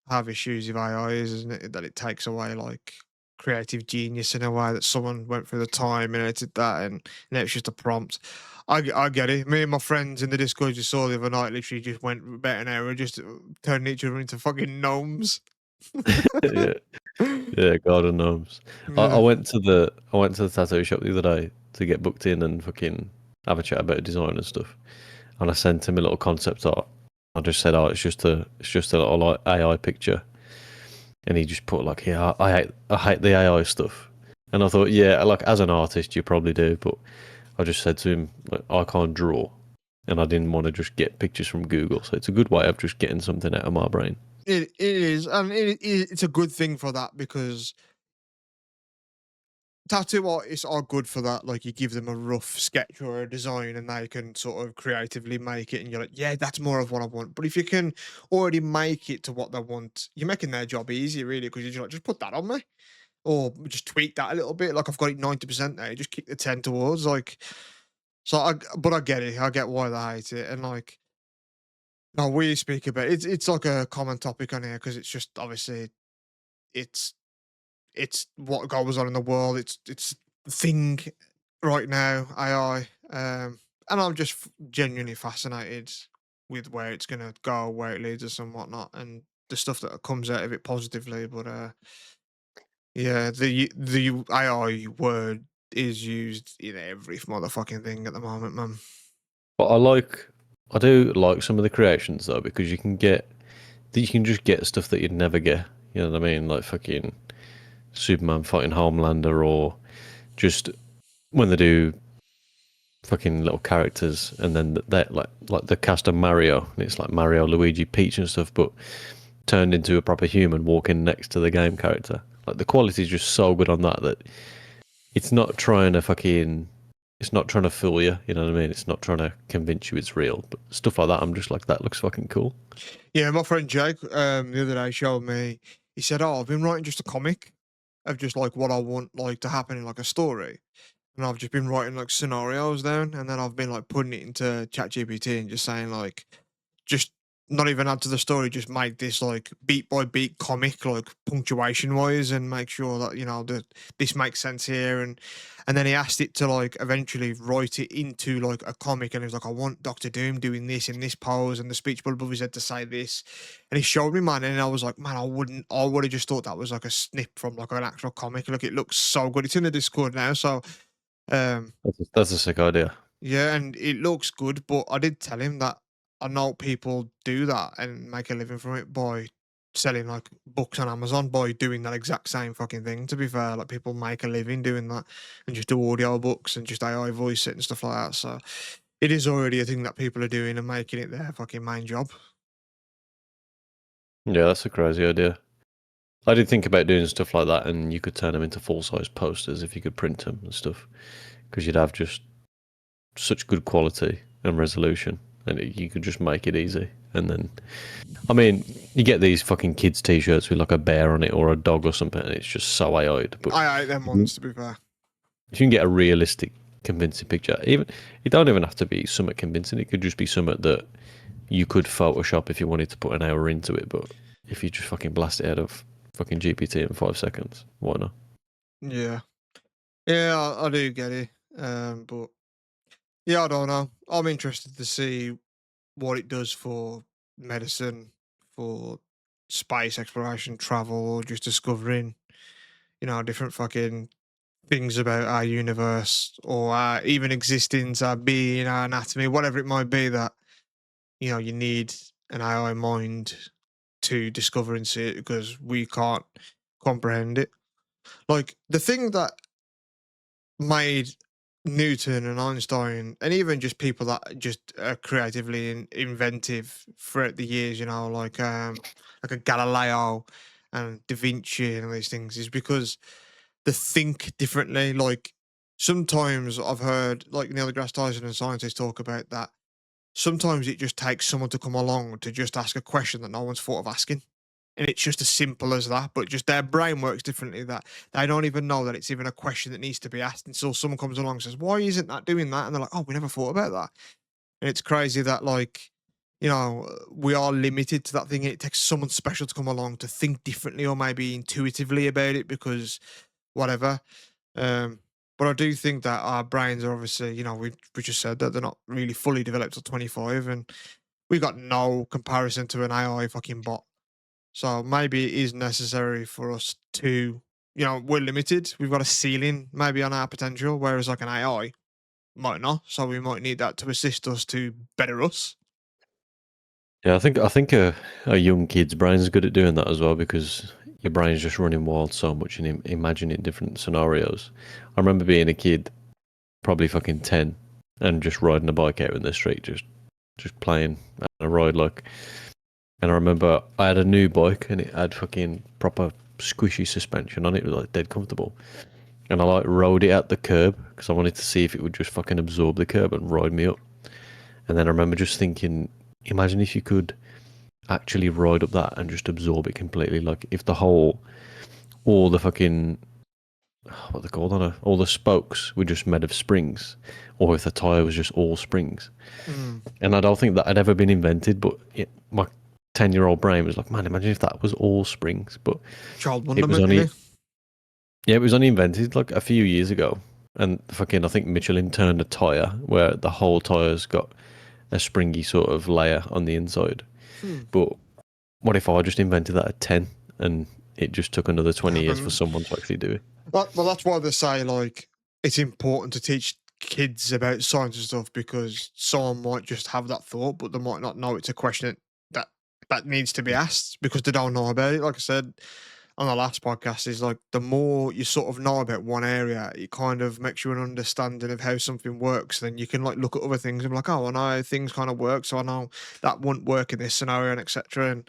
have issues with AI is, isn't it? That it takes away like creative genius in a way that someone went through the time and edited that, and now it's just a prompt. I get it. Me and my friends in the Discord you saw the other night literally just went about an hour just turning each other into fucking gnomes. Yeah, yeah, garden gnomes. Yeah. I went to the tattoo shop the other day to get booked in and fucking have a chat about design and stuff. And I sent him a little concept art. I just said, "Oh, it's just a little like AI picture," and he just put like, "Yeah, I hate the AI stuff." And I thought, yeah, like as an artist, you probably do, but I just said to him, like, I can't draw, and I didn't want to just get pictures from Google, so it's a good way of just getting something out of my brain. It is, and it's a good thing for that because tattoo artists are good for that. Like you give them a rough sketch or a design, and they can sort of creatively make it, and you're like, yeah, that's more of what I want. But if you can already make it to what they want, you're making their job easier, really, because you're just like, just put that on me, or just tweak that a little bit. Like I've got it 90% there, just kick the 10 towards. Like, but I get it. I get why they hate it, and like, no, we speak about it's like a common topic on here because it's just obviously it's it's what goes on in the world. It's the thing right now, AI, and I'm just genuinely fascinated with where it's gonna go, where it leads us, and whatnot, and the stuff that comes out of it positively. But yeah, the AI word is used in every motherfucking thing at the moment, man. But I do like some of the creations though, because you can just get stuff that you'd never get. You know what I mean? Like fucking Superman fighting Homelander, or just when they do fucking little characters, and then they like the cast of Mario, and it's like Mario, Luigi, Peach, and stuff, but turned into a proper human walking next to the game character. Like the quality is just so good on that that it's not trying to fucking. It's not trying to fool you, you know what I mean? It's not trying to convince you it's real, but stuff like that, I'm just like, that looks fucking cool. Yeah, my friend Jake, the other day showed me. He said, "Oh, I've been writing just a comic of just like what I want like to happen in like a story." And I've just been writing like scenarios down, and then I've been like putting it into ChatGPT and just saying like, just not even add to the story, just make this like beat by beat comic, like punctuation wise, and make sure that that this makes sense here. And then he asked it to like eventually write it into like a comic, and he was like, I want Doctor Doom doing this in this pose, and the speech bubble above his head to say this. And he showed me, man, and I was like, man, I would have just thought that was like a snip from like an actual comic. Like it looks so good. It's in the Discord now, so um, That's a sick idea. yeah, and it looks good, but I did tell him that I know people do that and make a living from it by selling like books on Amazon by doing that exact same fucking thing. To be fair, like people make a living doing that and just do audio books and just AI voice it and stuff like that. So it is already a thing that people are doing and making it their fucking main job. Yeah, that's a crazy idea. I did think about doing stuff like that, and you could turn them into full size posters if you could print them and stuff, because you'd have just such good quality and resolution, and you could just make it easy. And then, I mean, you get these fucking kids' t-shirts with like a bear on it or a dog or something, and it's just so AI'd. But I hate them ones, to be fair. if you can get a realistic, convincing picture, even it don't even have to be somewhat convincing. It could just be somewhat that you could Photoshop if you wanted to put an hour into it. But if you just fucking blast it out of fucking GPT in 5 seconds, why not? Yeah. Yeah, I do get it. But yeah, I don't know. I'm interested to see what it does for medicine, for space exploration, travel, or just discovering, different fucking things about our universe or our even existence, our being, our anatomy, whatever it might be that, you need an AI mind to discover and see it because we can't comprehend it. Like the thing that made Newton and Einstein, and even just people that just are creatively inventive throughout the years, like a Galileo and Da Vinci and all these things, is because they think differently. Like sometimes I've heard like Neil deGrasse Tyson and scientists talk about that. sometimes it just takes someone to come along to just ask a question that no one's thought of asking. And it's just as simple as that, but just their brain works differently that they don't even know that it's even a question that needs to be asked until someone comes along and says, "Why isn't that doing that?" And they're like, "Oh, we never thought about that." And it's crazy that, like, we are limited to that thing. It takes someone special to come along to think differently or maybe intuitively about it because whatever. Um, but I do think that our brains are obviously, we just said that they're not really fully developed till 25, and we got no comparison to an AI fucking bot. So maybe it is necessary for us to, we're limited. We've got a ceiling maybe on our potential, whereas like an AI might not. So we might need that to assist us to better us. Yeah, I think a young kid's brain's good at doing that as well because your brain's just running wild so much and imagining different scenarios. I remember being a kid, probably fucking 10, and just riding a bike out in the street, just playing a ride like. And I remember I had a new bike and it had fucking proper squishy suspension on it, it was like dead comfortable. And I like rode it at the curb because I wanted to see if it would just fucking absorb the curb and ride me up. And then I remember just thinking, imagine if you could actually ride up that and just absorb it completely. Like if all the fucking, what they called, I don't know, all the spokes were just made of springs, or if the tire was just all springs. Mm. And I don't think that had ever been invented, but my 10-year-old brain was like, man, imagine if that was all springs. But Child it was wonderment, only, really. yeah, it was only invented like a few years ago. And fucking, I think Michelin turned a tire where the whole tire's got a springy sort of layer on the inside. Hmm. But what if I just invented that at 10 and it just took another It 20 years for happened. someone to actually do it? Well, that's why they say like it's important to teach kids about science and stuff because someone might just have that thought, but they might not know it's a question that that needs to be asked because they don't know about it. Like I said on the last podcast, is like the more you sort of know about one area, it kind of makes you an understanding of how something works. Then you can like look at other things and be like, oh, I know how things kind of work, so I know that wouldn't work in this scenario and etc. And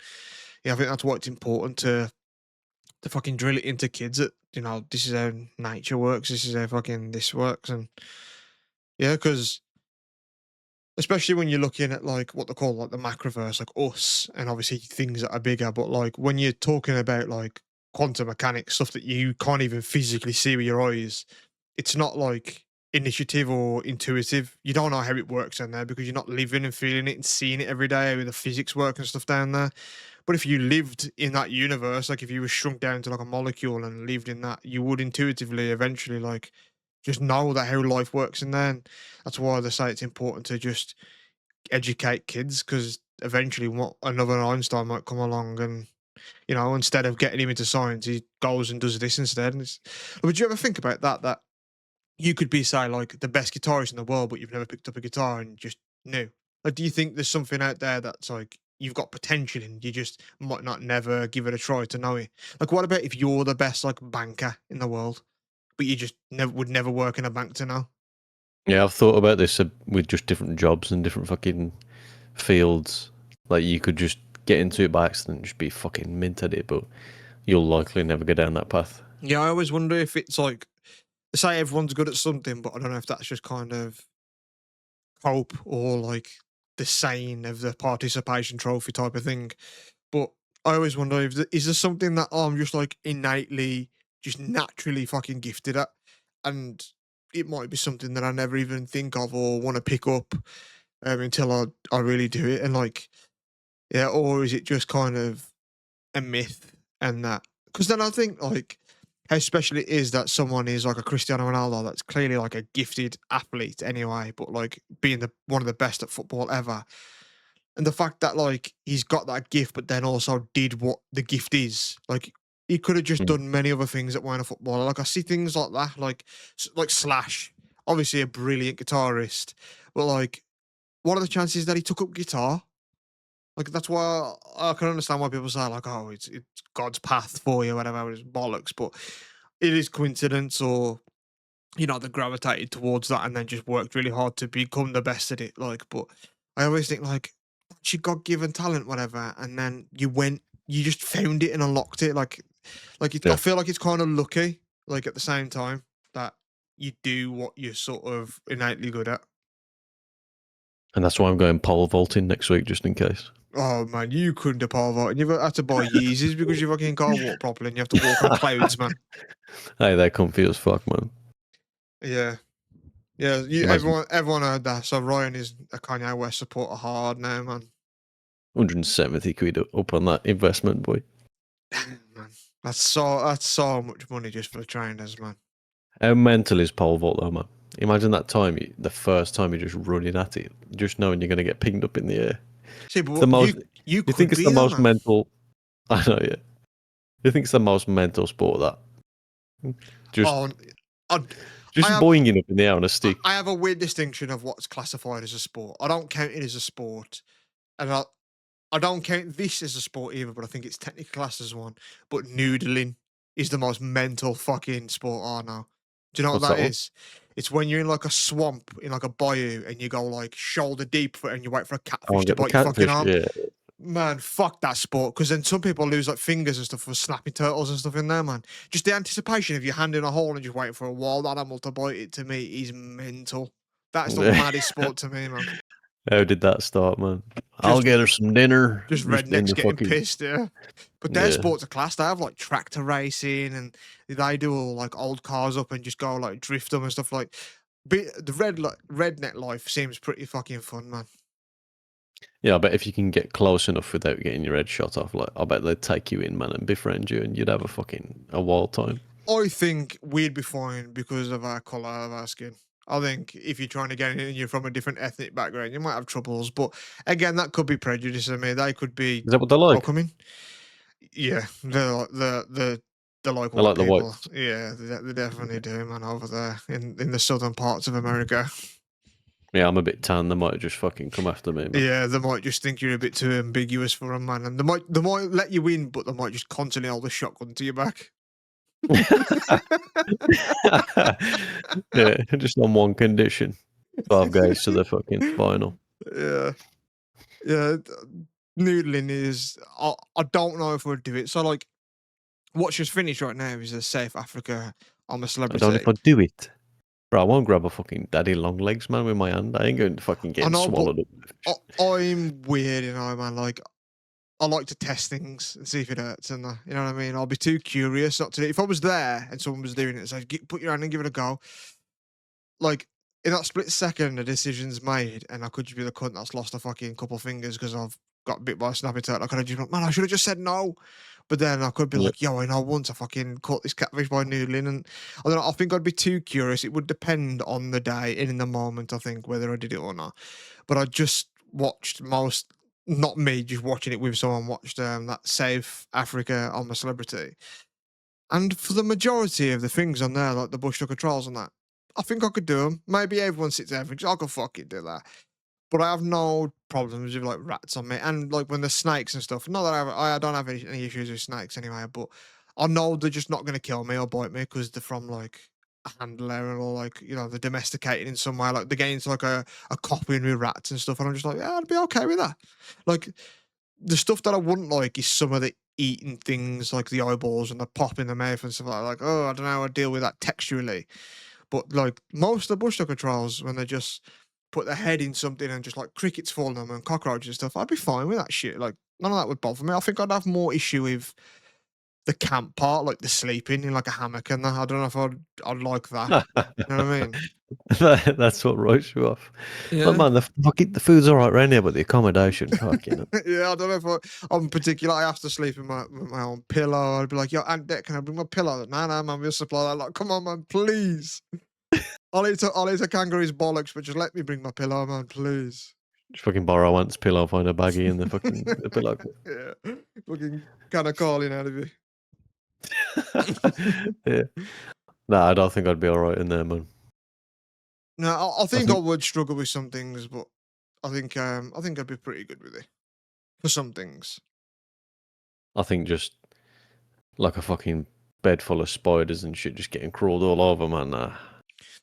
yeah, I think that's why it's important to fucking drill it into kids that this is how nature works, this is how fucking this works, and yeah, because especially when you're looking at like what they call like the macroverse, like us, and obviously things that are bigger, but like when you're talking about like quantum mechanics, stuff that you can't even physically see with your eyes, it's not like initiative or intuitive. You don't know how it works in there because you're not living and feeling it and seeing it every day with the physics work and stuff down there. But if you lived in that universe, like if you were shrunk down to like a molecule and lived in that, you would intuitively eventually like just know that how life works in there. And that's why they say it's important to just educate kids because eventually what another Einstein might come along and instead of getting him into science, he goes and does this instead. And would you ever think about that? That you could be, say, like the best guitarist in the world, but you've never picked up a guitar and just knew. Like, do you think there's something out there that's like you've got potential and you just might not never give it a try to know it? Like, what about if you're the best like banker in the world, but you just never would never work in a bank to know? Yeah, I've thought about this with just different jobs and different fucking fields. Like you could just get into it by accident and just be fucking mint at it, but you'll likely never go down that path. Yeah, I always wonder if it's like they say everyone's good at something, but I don't know if that's just kind of hope or like the saying of the participation trophy type of thing. But I always wonder if is there something that I'm just like innately, just naturally fucking gifted at, and it might be something that I never even think of or want to pick up until I really do it, and like yeah, or is it just kind of a myth and that because then I think like how special it is that someone is like a Cristiano Ronaldo that's clearly like a gifted athlete anyway, but like being the one of the best at football ever. And the fact that like he's got that gift, but then also did what the gift is. Like he could have just Mm. done many other things that weren't a footballer. Like I see things like that, like Slash, obviously a brilliant guitarist, but like what are the chances that he took up guitar? Like that's why I can understand why people say like, oh, it's God's path for you, whatever. It's bollocks, but it is coincidence, or they gravitated towards that and then just worked really hard to become the best at it. Like, but I always think like that's your God given talent, whatever, and then you just found it and unlocked it. I Yeah. feel like it's kind of lucky. Like at the same time that you do what you're sort of innately good at. And that's why I'm going pole vaulting next week, just in case. Oh man, you couldn't have pole vault, and you've had to buy Yeezys because you fucking can't walk properly, and you have to walk on clouds, man. Hey, they're comfy as fuck, man. Yeah, yeah. You, Imagine everyone heard that. So Ryan is a Kanye West supporter hard now, man. 170 quid up on that investment, boy. Man, that's so much money just for the trainers, man. How mental is pole vault, though, man? Imagine that time, the first time you're just running at it, just knowing you're going to get pinged up in the air. See, It's the but most. you You think could it's be the though, most man. mental? I know, yeah. You think it's the most mental sport that just Oh, I, I just have boinging up in the air on a stick. I have a weird distinction of what's classified as a sport. I don't count it as a sport, and I don't count this as a sport either. But I think it's technically classed as one. But noodling is the most mental fucking sport I know. Do you know what What's that that one? is? It's when you're in like a swamp, in like a bayou, and you go like shoulder deep for it, and you wait for a I catfish want to to get the bite your fucking catfish. arm. Yeah, Man, fuck that sport. Because then some people lose like fingers and stuff for snapping turtles and stuff in there, man. Just the anticipation of your hand in a hole and just waiting for a wild animal to bite it to me is mental. That's the maddest sport to me, man. How did that start, man? I'll Just get her some dinner. just Just in rednecks the getting fucking pissed, yeah. But their yeah. sports are class. They have like tractor racing and they do all like old cars up and just go like drift them and stuff like. The redneck life seems pretty fucking fun, man. Yeah, I bet if you can get close enough without getting your head shot off, like I bet they'd take you in, man, and befriend you, and you'd have a wild time. I think we'd be fine because of our colour of our skin. I think if you're trying to get in and you're from a different ethnic background, you might have troubles. But again, that could be prejudice. I mean, they could be Is that what they like? welcoming. Yeah, they're like They white like the people. whites. Yeah, they definitely do, man. Over there in the southern parts of America. Yeah, I'm a bit tan. They might just fucking come after me, man. Yeah, they might just think you're a bit too ambiguous for them, man, and they might let you in, but they might just constantly hold a shotgun to your back. Yeah, just on one condition. 12 guys to the fucking final. Yeah, yeah. Noodling is. I don't know if we'd do it. So like, what's just finished right now is a Safe Africa. I'm a I don't know if celebrity. I'd do it. Bro, I won't grab a fucking daddy long legs, man, with my hand. I ain't going to fucking I get know, but swallowed up. I'm weird, man. Like, I like to test things and see if it hurts, and you know what I mean. I'll be too curious not to. If I was there and someone was doing it, so put your hand and give it a go. Like in that split second, a decision's made, and I could just be the cunt that's lost a fucking couple fingers because I've got bit by a snapping turtle. I could have just been, man, I should have just said no. But then I could be Yeah. like, yo, I know once I fucking caught this catfish by noodling, and I don't know. I think I'd be too curious. It would depend on the day and in the moment. I think whether I did it or not. But I just watched most. Not me, just watching it with someone. Watched that Save Africa on the Celebrity, and for the majority of the things on there, like the bush tucker trials and that, I think I could do them. Maybe everyone sits there and thinks, I could fucking do that. But I have no problems with like rats on me. And like when there's snakes and stuff, not that I don't have any issues with snakes anyway, but I know they're just not going to kill me or bite me because they're from like a handler or like, they're domesticated in some way. Like they're getting into like a copping with rats and stuff. And I'm just like, yeah, I'd be okay with that. Like the stuff that I wouldn't like is some of the eating things like the eyeballs and the pop in the mouth and stuff like that. Like, oh, I don't know how I deal with that texturally. But like most of the bush tucker trials, when they just put their head in something and just like crickets fall on them and cockroaches and stuff, I'd be fine with that shit. Like none of that would bother me. I think I'd have more issue with the camp part, like the sleeping in like a hammock and that. I don't know if I'd like that. You know what I mean? That's what writes you off. Look, Yeah. man, the food's all right around here, but the accommodation, fucking. Yeah, I don't know if I'm particular. I have to sleep in my own pillow. I'd be like, yo, Aunt Dec, can I bring my pillow? No, man, we'll supply that. Like, come on, man, please. I'll eat a kangaroo's bollocks, but just let me bring my pillow, man, please. Just fucking borrow Ant's pillow, find a baggie in the fucking the pillow. Yeah, fucking kind of calling out of you. Yeah. Nah, I don't think I'd be all right in there, man. No, I I think I think would struggle with some things, but I think I'd be pretty good with it for some things. I think just like a fucking bed full of spiders and shit just getting crawled all over, man. Nah.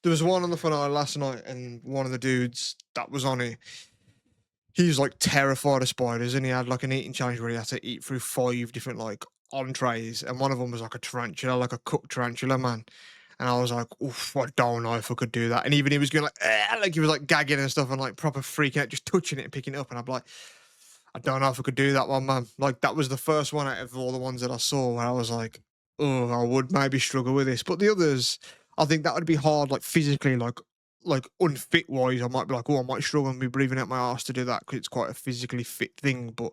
There was one on the finale last night, and one of the dudes that was on it, he was like terrified of spiders, and he had like an eating challenge where he had to eat through 5 different like entrees, and one of them was like a tarantula, like a cooked tarantula, man. And I was like, oof, I don't know if I could do that. And even he was going like he was like gagging and stuff and like proper freaking out, just touching it and picking it up. And I'm like, I don't know if I could do that one, man. Like that was the first one out of all the ones that I saw where I was like, oh, I would maybe struggle with this. But the others, I think that would be hard, like physically, like unfit wise. I might be like, oh, I might struggle and be breathing out my arse to do that because it's quite a physically fit thing. But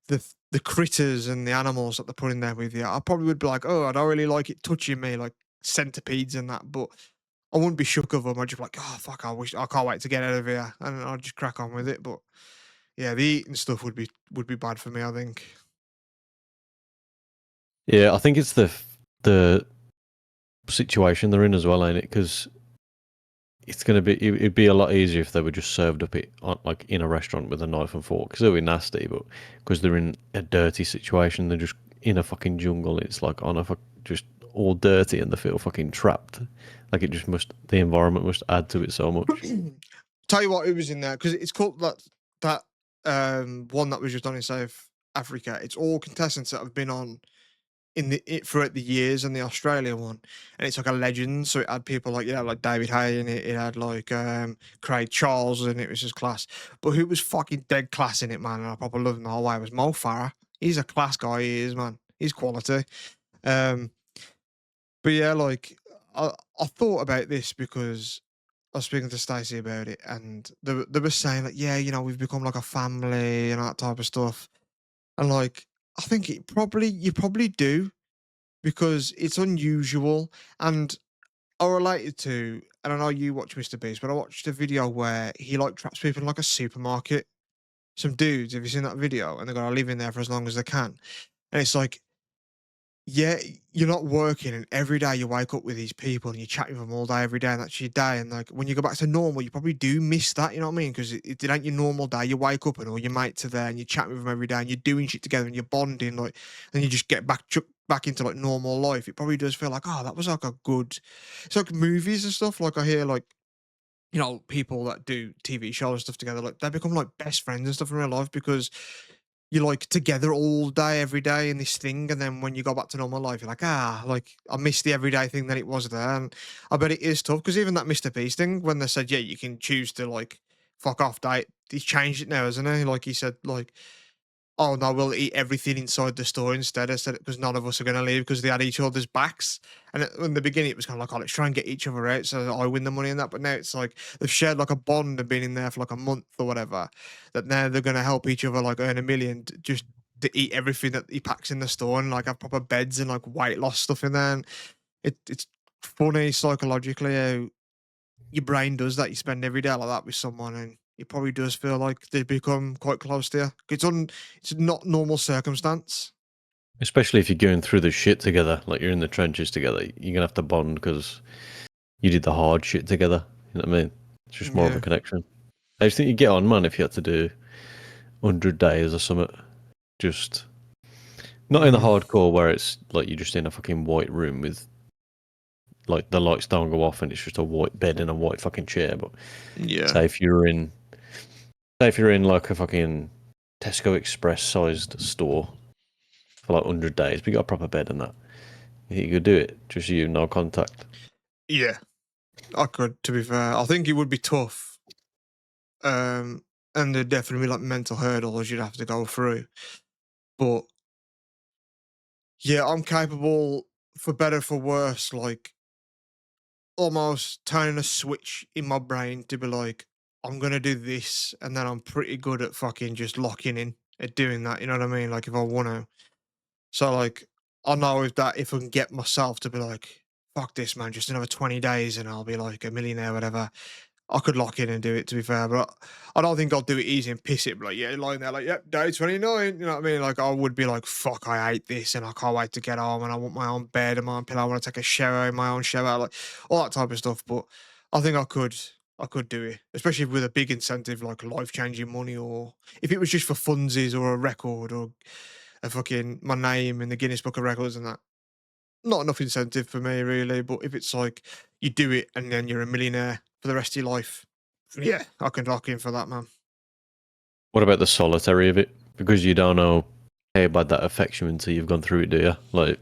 the critters and the animals that they're putting there with you, I probably would be like, oh, I don't really like it touching me, like centipedes and that. But I wouldn't be shook of them. I'd just be like, oh fuck, I can't wait to get out of here, and I'd just crack on with it. But yeah, the eating stuff would be bad for me, I think. Yeah, I think it's the situation they're in as well, ain't it? Because it's gonna be it'd be a lot easier if they were just served up it like in a restaurant with a knife and fork, because it'll be nasty. But because they're in a dirty situation, they're just in a fucking jungle. It's like on a just all dirty, and they feel fucking trapped. Like it just must the environment must add to it so much. Tell you what, who was in there because it's called that one that was just on in South Africa. It's all contestants that have been on throughout the years, and the Australia one, and it's like a legend. So it had people like like David Hay in it. It had like Craig Charles, and it was just class. But who was fucking dead class in it, man? And I probably loved him the whole way. Was Mo Farah. He's a class guy. He is, man. He's quality. Um, but yeah, like I thought about this because I was speaking to Stacey about it, and they were saying like, yeah, we've become like a family and that type of stuff. And like, I think you probably do because it's unusual. And I related to, and I know you watch Mr. Beast, but I watched a video where he like traps people in like a supermarket. Some dudes, have you seen that video? And they're gonna live in there for as long as they can. And it's like, yeah, you're not working, and every day you wake up with these people and you chat with them all day, every day, and that's your day. And like when you go back to normal, you probably do miss that, you know what I mean? Because it ain't your normal day. You wake up and all your mates are there, and you chat with them every day, and you're doing shit together, and you're bonding, like, and you just get back into like normal life. It probably does feel like, oh, that was like a good. It's like movies and stuff. Like I hear like people that do TV shows and stuff together, like they become like best friends and stuff in real life because you're like together all day, every day in this thing. And then when you go back to normal life, you're like, like I miss the everyday thing that it was there. And I bet it is tough because even that Mr. Beast thing, when they said, yeah, you can choose to like fuck off date, he's changed it now, hasn't he? Like he said, like, oh no, we'll eat everything inside the store instead. I said it because none of us are going to leave because they had each other's backs. And in the beginning, it was kind of like, oh, let's try and get each other out so that I win the money and that. But now it's like they've shared like a bond and been in there for like a month or whatever. That now they're going to help each other like earn a million just to eat everything that he packs in the store and like have proper beds and like weight loss stuff in there. And it's funny psychologically how your brain does that. You spend every day like that with someone, and it probably does feel like they become quite close to you. It's not normal circumstance. Especially if you're going through the shit together, like you're in the trenches together, you're gonna have to bond because you did the hard shit together. You know what I mean? It's just more of a Yeah, connection. I just think you get on, man, if you had to do 100 days or something. Just not in the mm, hardcore where it's like you're just in a fucking white room with like the lights don't go off and it's just a white bed and a white fucking chair. But yeah, say if you're in, say if you're in like a fucking Tesco Express sized store for like 100 days, but you got a proper bed and that, you could do it. Just you, no contact. yeah. I could. To be fair, I think it would be tough. And there'd definitely be like mental hurdles you'd have to go through. But yeah, I'm capable, for better for worse, like almost turning a switch in my brain to be like, I'm gonna do this, and then I'm pretty good at fucking just locking in at doing that. You know what I mean? Like if I want to. So like I know if I can get myself to be like, fuck this man, just another 20 days and I'll be like a millionaire, whatever. I could lock in and do it, to be fair, but I don't think I'll do it easy and piss it. But like, yeah, lying there, like, yep, day 29. You know what I mean? Like, I would be like, fuck, I hate this, and I can't wait to get home, and I want my own bed and my own pillow. I want to take a shower in my own shower, like all that type of stuff. But I think I could do it, especially with a big incentive like life changing money, or if it was just for funsies or a record or a fucking my name in the Guinness Book of Records and that. Not enough incentive for me, really. But if it's like you do it and then you're a millionaire for the rest of your life, yeah, I can lock in for that, man. What about the solitary of it? Because you don't know how bad that affects you until you've gone through it, do you? Like,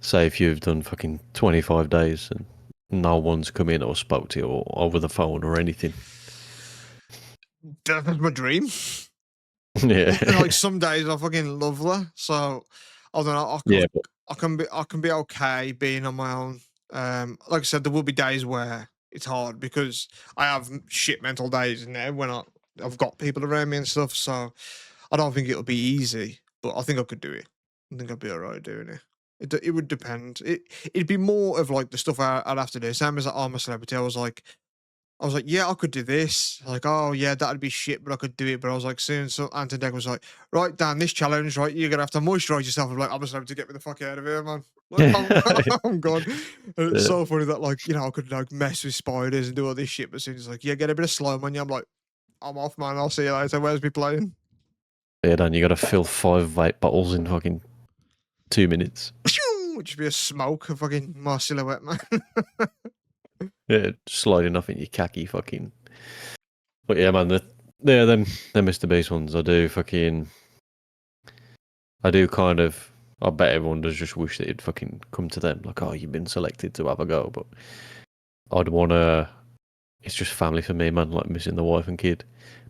say if you've done fucking 25 days and no one's come in or spoke to you or over the phone or anything. That's my dream. Yeah. Like some days I fucking love that. So I don't know. Yeah, but I can be okay being on my own. Like I said, there will be days where it's hard because I have shit mental days now when I've got people around me and stuff. So I don't think it'll be easy, but I think I could do it. I think I'd be alright doing it. It would depend. It'd be more of like the stuff I'd have to do. Same as like, I'm a celebrity. I was like, yeah, I could do this. Like, oh yeah, that'd be shit, but I could do it. But I was like, soon, so Anton Deck was like, right, Dan, this challenge, right, you're gonna have to moisturize yourself. I'm like, I'm just having to get me the fuck out of here, man. Like, I'm gone. And it's yeah. so funny that like, you know, I could like mess with spiders and do all this shit, but as soon as like, yeah, get a bit of slime on you, I'm like, I'm off, man. I'll see you later. Where's me playing? Yeah, Dan, you got to fill 5 vape bottles in fucking 2 minutes. Would just be a smoke of fucking my silhouette, man. Yeah, sliding off in your khaki fucking. But yeah, man, them Mr. Beast ones, I do kind of. I bet everyone does just wish that it'd fucking come to them, like, oh, you've been selected to have a go. But I'd wanna. It's just family for me, man. Like missing the wife and kid,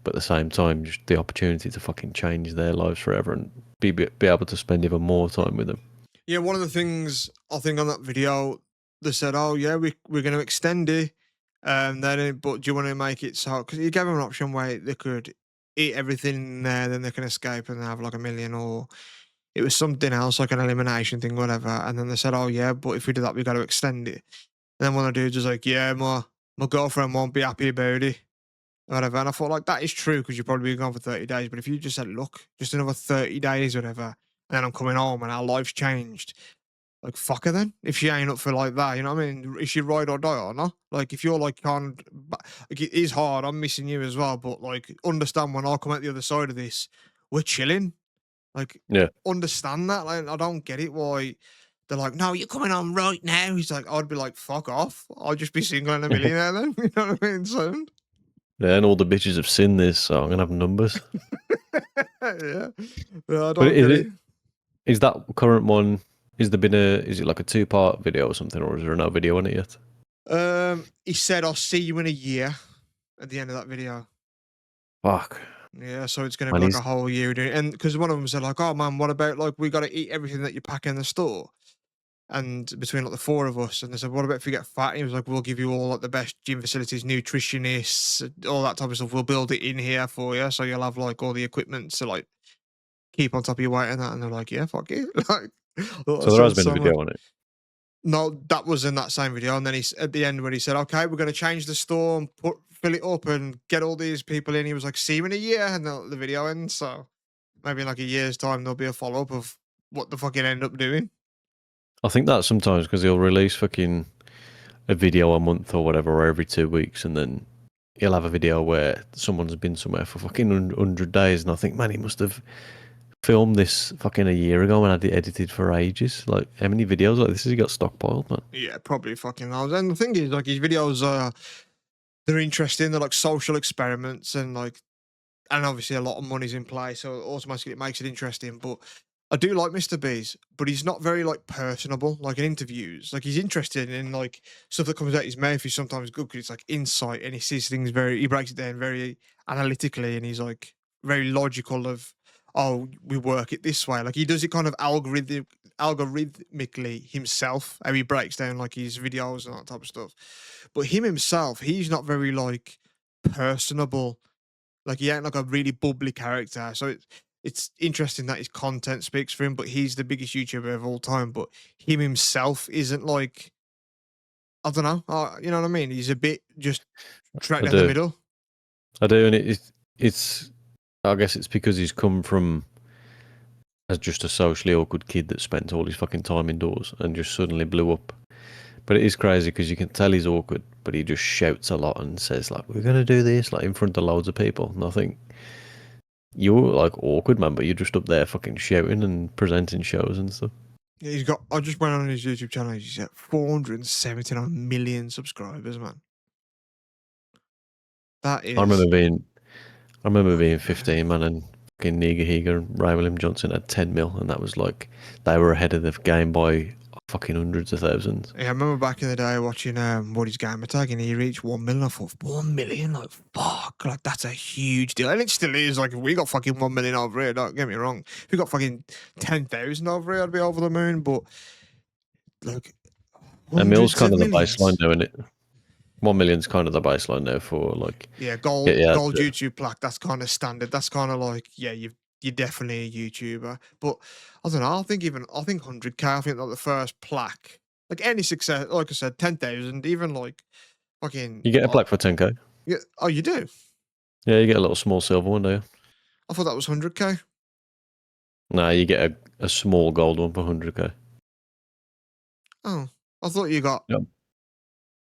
but at the same time, just the opportunity to fucking change their lives forever and be able to spend even more time with them. Yeah, one of the things I think on that video, they said, "Oh yeah, we're going to extend it, but do you want to make it so?" Because you gave them an option where they could eat everything in there, then they can escape and have like a million, or it was something else like an elimination thing, whatever. And then they said, "Oh yeah, but if we do that, we got to extend it." And then one of the dudes was like, "Yeah, my girlfriend won't be happy about it." Whatever. And I thought like that is true because you're probably gone for 30 days. But if you just said, look, just another 30 days, whatever, and then I'm coming home and our life's changed, like fuck her then. If she ain't up for like that, you know what I mean? Is she ride or die or not? Like if you're like like it is hard, I'm missing you as well. But like understand when I come out the other side of this, we're chilling. Like Yeah, understand that. Like I don't get it why they're like, no, you're coming on right now. He's like, I'd be like, fuck off. I'll just be single and a millionaire then. You know what I mean? So yeah, and all the bitches have seen this, so I'm gonna have numbers. yeah. Yeah, I But don't get it. is that current one? Is it like a 2-part video or something, or is there no video on it yet? He said, I'll see you in a year at the end of that video. Fuck, Yeah, so it's gonna be man, like a whole year doing, and because one of them said like, "Oh man, what about like we got to eat everything that you pack in the store?" And between like the four of us, and they said, "What about if you get fat?" And he was like, "We'll give you all like the best gym facilities, nutritionists, all that type of stuff. We'll build it in here for you, so you'll have like all the equipment to like keep on top of your weight and that." And they're like, "Yeah, fuck it." Like, oh, so that there has sounds been a so much. video on it. No, that was in that same video, and then at the end when he said, "Okay, we're going to change the store and fill it up and get all these people in." He was like, "See you in a year," and the video ends. So maybe in like a year's time there'll be a follow up of what the fucking end up doing. I think that sometimes because he'll release fucking a video a month or whatever, or every 2 weeks, and then he'll have a video where someone's been somewhere for fucking 100 days, and I think, man, he must have filmed this fucking a year ago and had it edited for ages. Like, how many videos like this has he got stockpiled, man? Yeah, probably fucking those. And the thing is, like his videos are they're interesting. They're like social experiments and like and obviously a lot of money's in play, so automatically it makes it interesting. But I do like Mr. B's, but he's not very like personable, like in interviews. Like he's interested in like stuff that comes out his mouth is sometimes good because it's like insight and he sees things he breaks it down very analytically and he's like very logical of oh, we work it this way. Like he does it kind of algorithmically himself, how he breaks down like his videos and that type of stuff. But him himself, he's not very like personable, like he ain't like a really bubbly character. So it's interesting that his content speaks for him, but he's the biggest YouTuber of all time. But him himself isn't like I don't know. You know what I mean? He's a bit just track I down the do. middle. I do, and it's I guess it's because he's come from as just a socially awkward kid that spent all his fucking time indoors and just suddenly blew up. But it is crazy because you can tell he's awkward, but he just shouts a lot and says like, "We're gonna do this," like in front of loads of people. And I think you're like awkward, man, but you're just up there fucking shouting and presenting shows and stuff. Yeah, he's got. I just went on his YouTube channel. He's got 479 million subscribers, man. That I is. remember being I remember being 15, man, and fucking Niga Higa and Ray William Johnson had 10 mil, and that was like they were ahead of the game by fucking hundreds of thousands. Yeah, I remember back in the day watching Woody's Gamer Tag, and he reached 1 million. I thought 1 million, like fuck, like that's a huge deal, and it still is. Like if we got fucking 1 million over here, don't get me wrong. If we got fucking 10,000 over here, I'd be over the moon. But like A mill's hundreds kind of of the baseline millions. now, isn't it? 1 million's kind of the baseline now for like Yeah, get you out gold there. YouTube plaque. That's kind of standard. That's kind of like yeah, you're definitely a YouTuber. But I don't know. I think 100K. I think like the first plaque, like any success, like I said, 10,000, even like fucking You get a what? plaque for 10k. Yeah. Oh, you do. Yeah, you get a little small silver one, do you? I thought that was 100K. Nah, you get a small gold one for 100k. Oh, I thought you got Yep.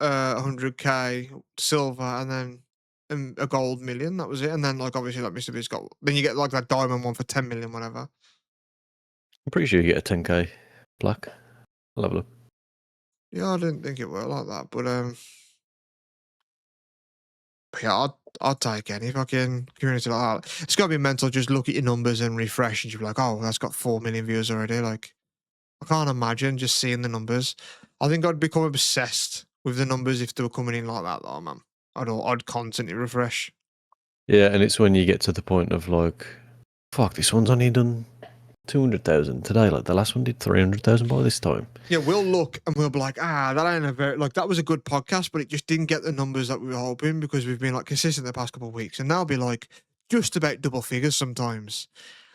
100K silver and then a gold million. That was it. And then like obviously like Mr. Beast got. Then you get like that diamond one for 10 million, whatever. I'm pretty sure you get a 10k plaque. I'll have a look. Yeah, I didn't think it worked like that, but yeah, I'd take any fucking community like that. It's gotta be mental. Just look at your numbers and refresh, and you'll be like, oh, that's got 4 million views already. Like, I can't imagine just seeing the numbers. I think I'd become obsessed with the numbers if they were coming in like that, though, man. I'd constantly refresh. Yeah, and it's when you get to the point of like, fuck, this one's only done 200,000 today. Like the last one did 300,000 by this time. Yeah, we'll look and we'll be like, that ain't a very like that was a good podcast, but it just didn't get the numbers that we were hoping because we've been like consistent the past couple of weeks, and that'll be like just about double figures sometimes.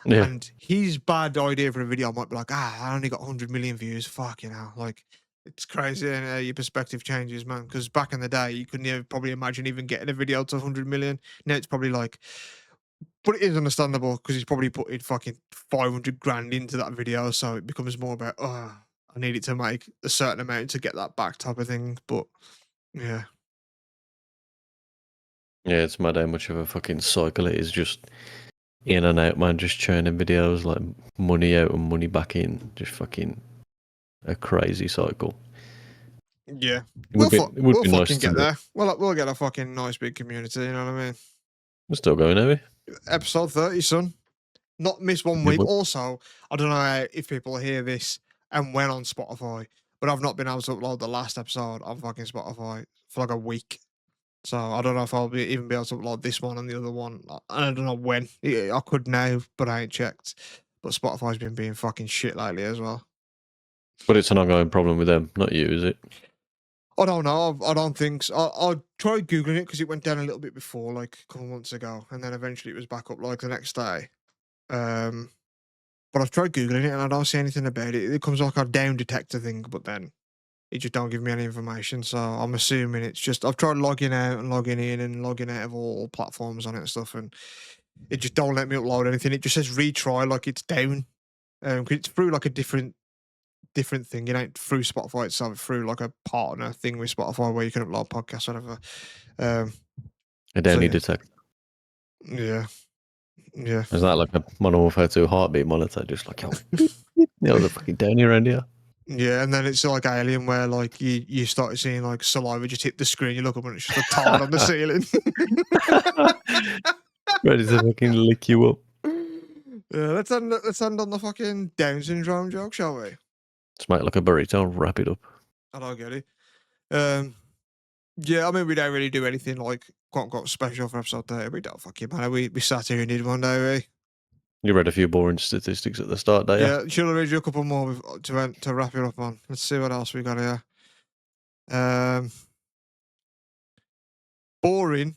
Yeah, And his bad idea for a video might be like, I only got 100 million views. Fuck, like it's crazy, and your perspective changes, man. Because back in the day, you couldn't even probably imagine even getting a video to 100 million. Now it's probably like, but it is understandable because he's probably put in fucking 500 grand into that video, so it becomes more about, I need it to make a certain amount to get that back type of thing. But yeah, yeah, it's mad how much of a fucking cycle it is. Just in and out, man. Just churning videos, like money out and money back in. Just fucking a crazy cycle. yeah, It would we'll be nice fucking to get know. there. We'll get a fucking nice big community. You know what I mean? We're still going, are we? Episode 30, son. Not miss 1 Yeah, week. but Also, I don't know if people hear this and went on Spotify, but I've not been able to upload the last episode on fucking Spotify for like a week. So I don't know if I'll even be able to upload this one and the other one. I don't know when. I could now, but I ain't checked. But Spotify's been being fucking shit lately as well. it's an ongoing problem with them, not you, is it? I don't know. I don't think so. I tried Googling it because it went down a little bit before, like a couple months ago, and then eventually it was back up like the next day. Um, But I've tried Googling it and I don't see anything about it. It comes like a down detector thing, but then it just don't give me any information. So I'm assuming it's just I've tried logging out and logging in and logging out of all platforms on it and stuff, and it just don't let me upload anything. It just says retry, like it's down. 'Cause it's through like a different thing. It ain't through Spotify itself, it's through like a partner thing with Spotify where you can upload podcasts, whatever. Um, A so Danny detect. yeah, yeah. Is that like a Modern Warfare 2 heartbeat monitor? Just like, oh, the fucking Danny around here. Yeah, and then it's like Alien where like you start seeing like saliva just hit the screen, you look up and it's just a tard on the ceiling. Ready to fucking lick you up. Yeah, let's end on the fucking Down syndrome joke, shall we? Smack like a burrito and wrap it up. I don't get it. Yeah, I mean we don't really do anything like quote unquote special for episode 30. We don't fucking matter. We sat here and did one day, we. You read a few boring statistics at the start, don't you? Yeah, should I read you a couple more to wrap it up on? Let's see what else we got here. Boring.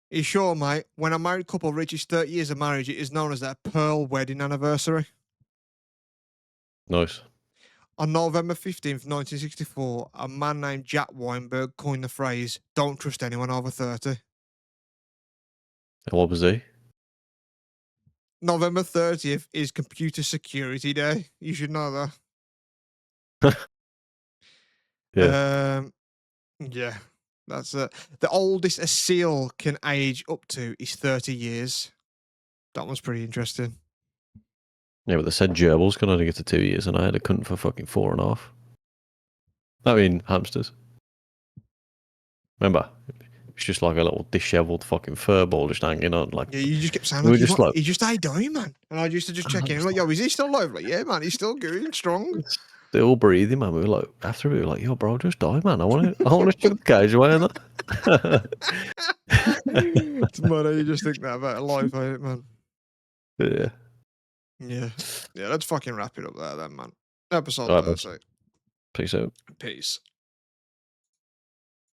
You sure, mate? When a married couple reaches 30 years of marriage, it is known as their pearl wedding anniversary. Nice. On November 15th, 1964, a man named Jack Weinberg coined the phrase, "Don't trust anyone over 30." And what was he? November 30th is Computer Security Day. You should know that. Yeah. Yeah, that's it. The oldest a seal can age up to is 30 years. That one's pretty interesting. Yeah, but they said gerbils can only get to 2 years, and I had a cunt for fucking 4.5. I mean, hamsters. Remember? It's just like a little dishevelled fucking fur ball just hanging on. Like, Yeah, you just kept saying, we were like, just like, he just ain't dying, man. And I used to just check in, like, yo, is he still alive? Like, yeah, man, he's still going strong. They're all breathing, man. We were like, after we were like, yo, bro, just die, man. I want to chuck the cage away and that. It's mad how you just think that about life, ain't it, man? Yeah. Yeah. Yeah, let's fucking wrap it up there then, man. Episode All right, boss. 30. Peace out. Peace.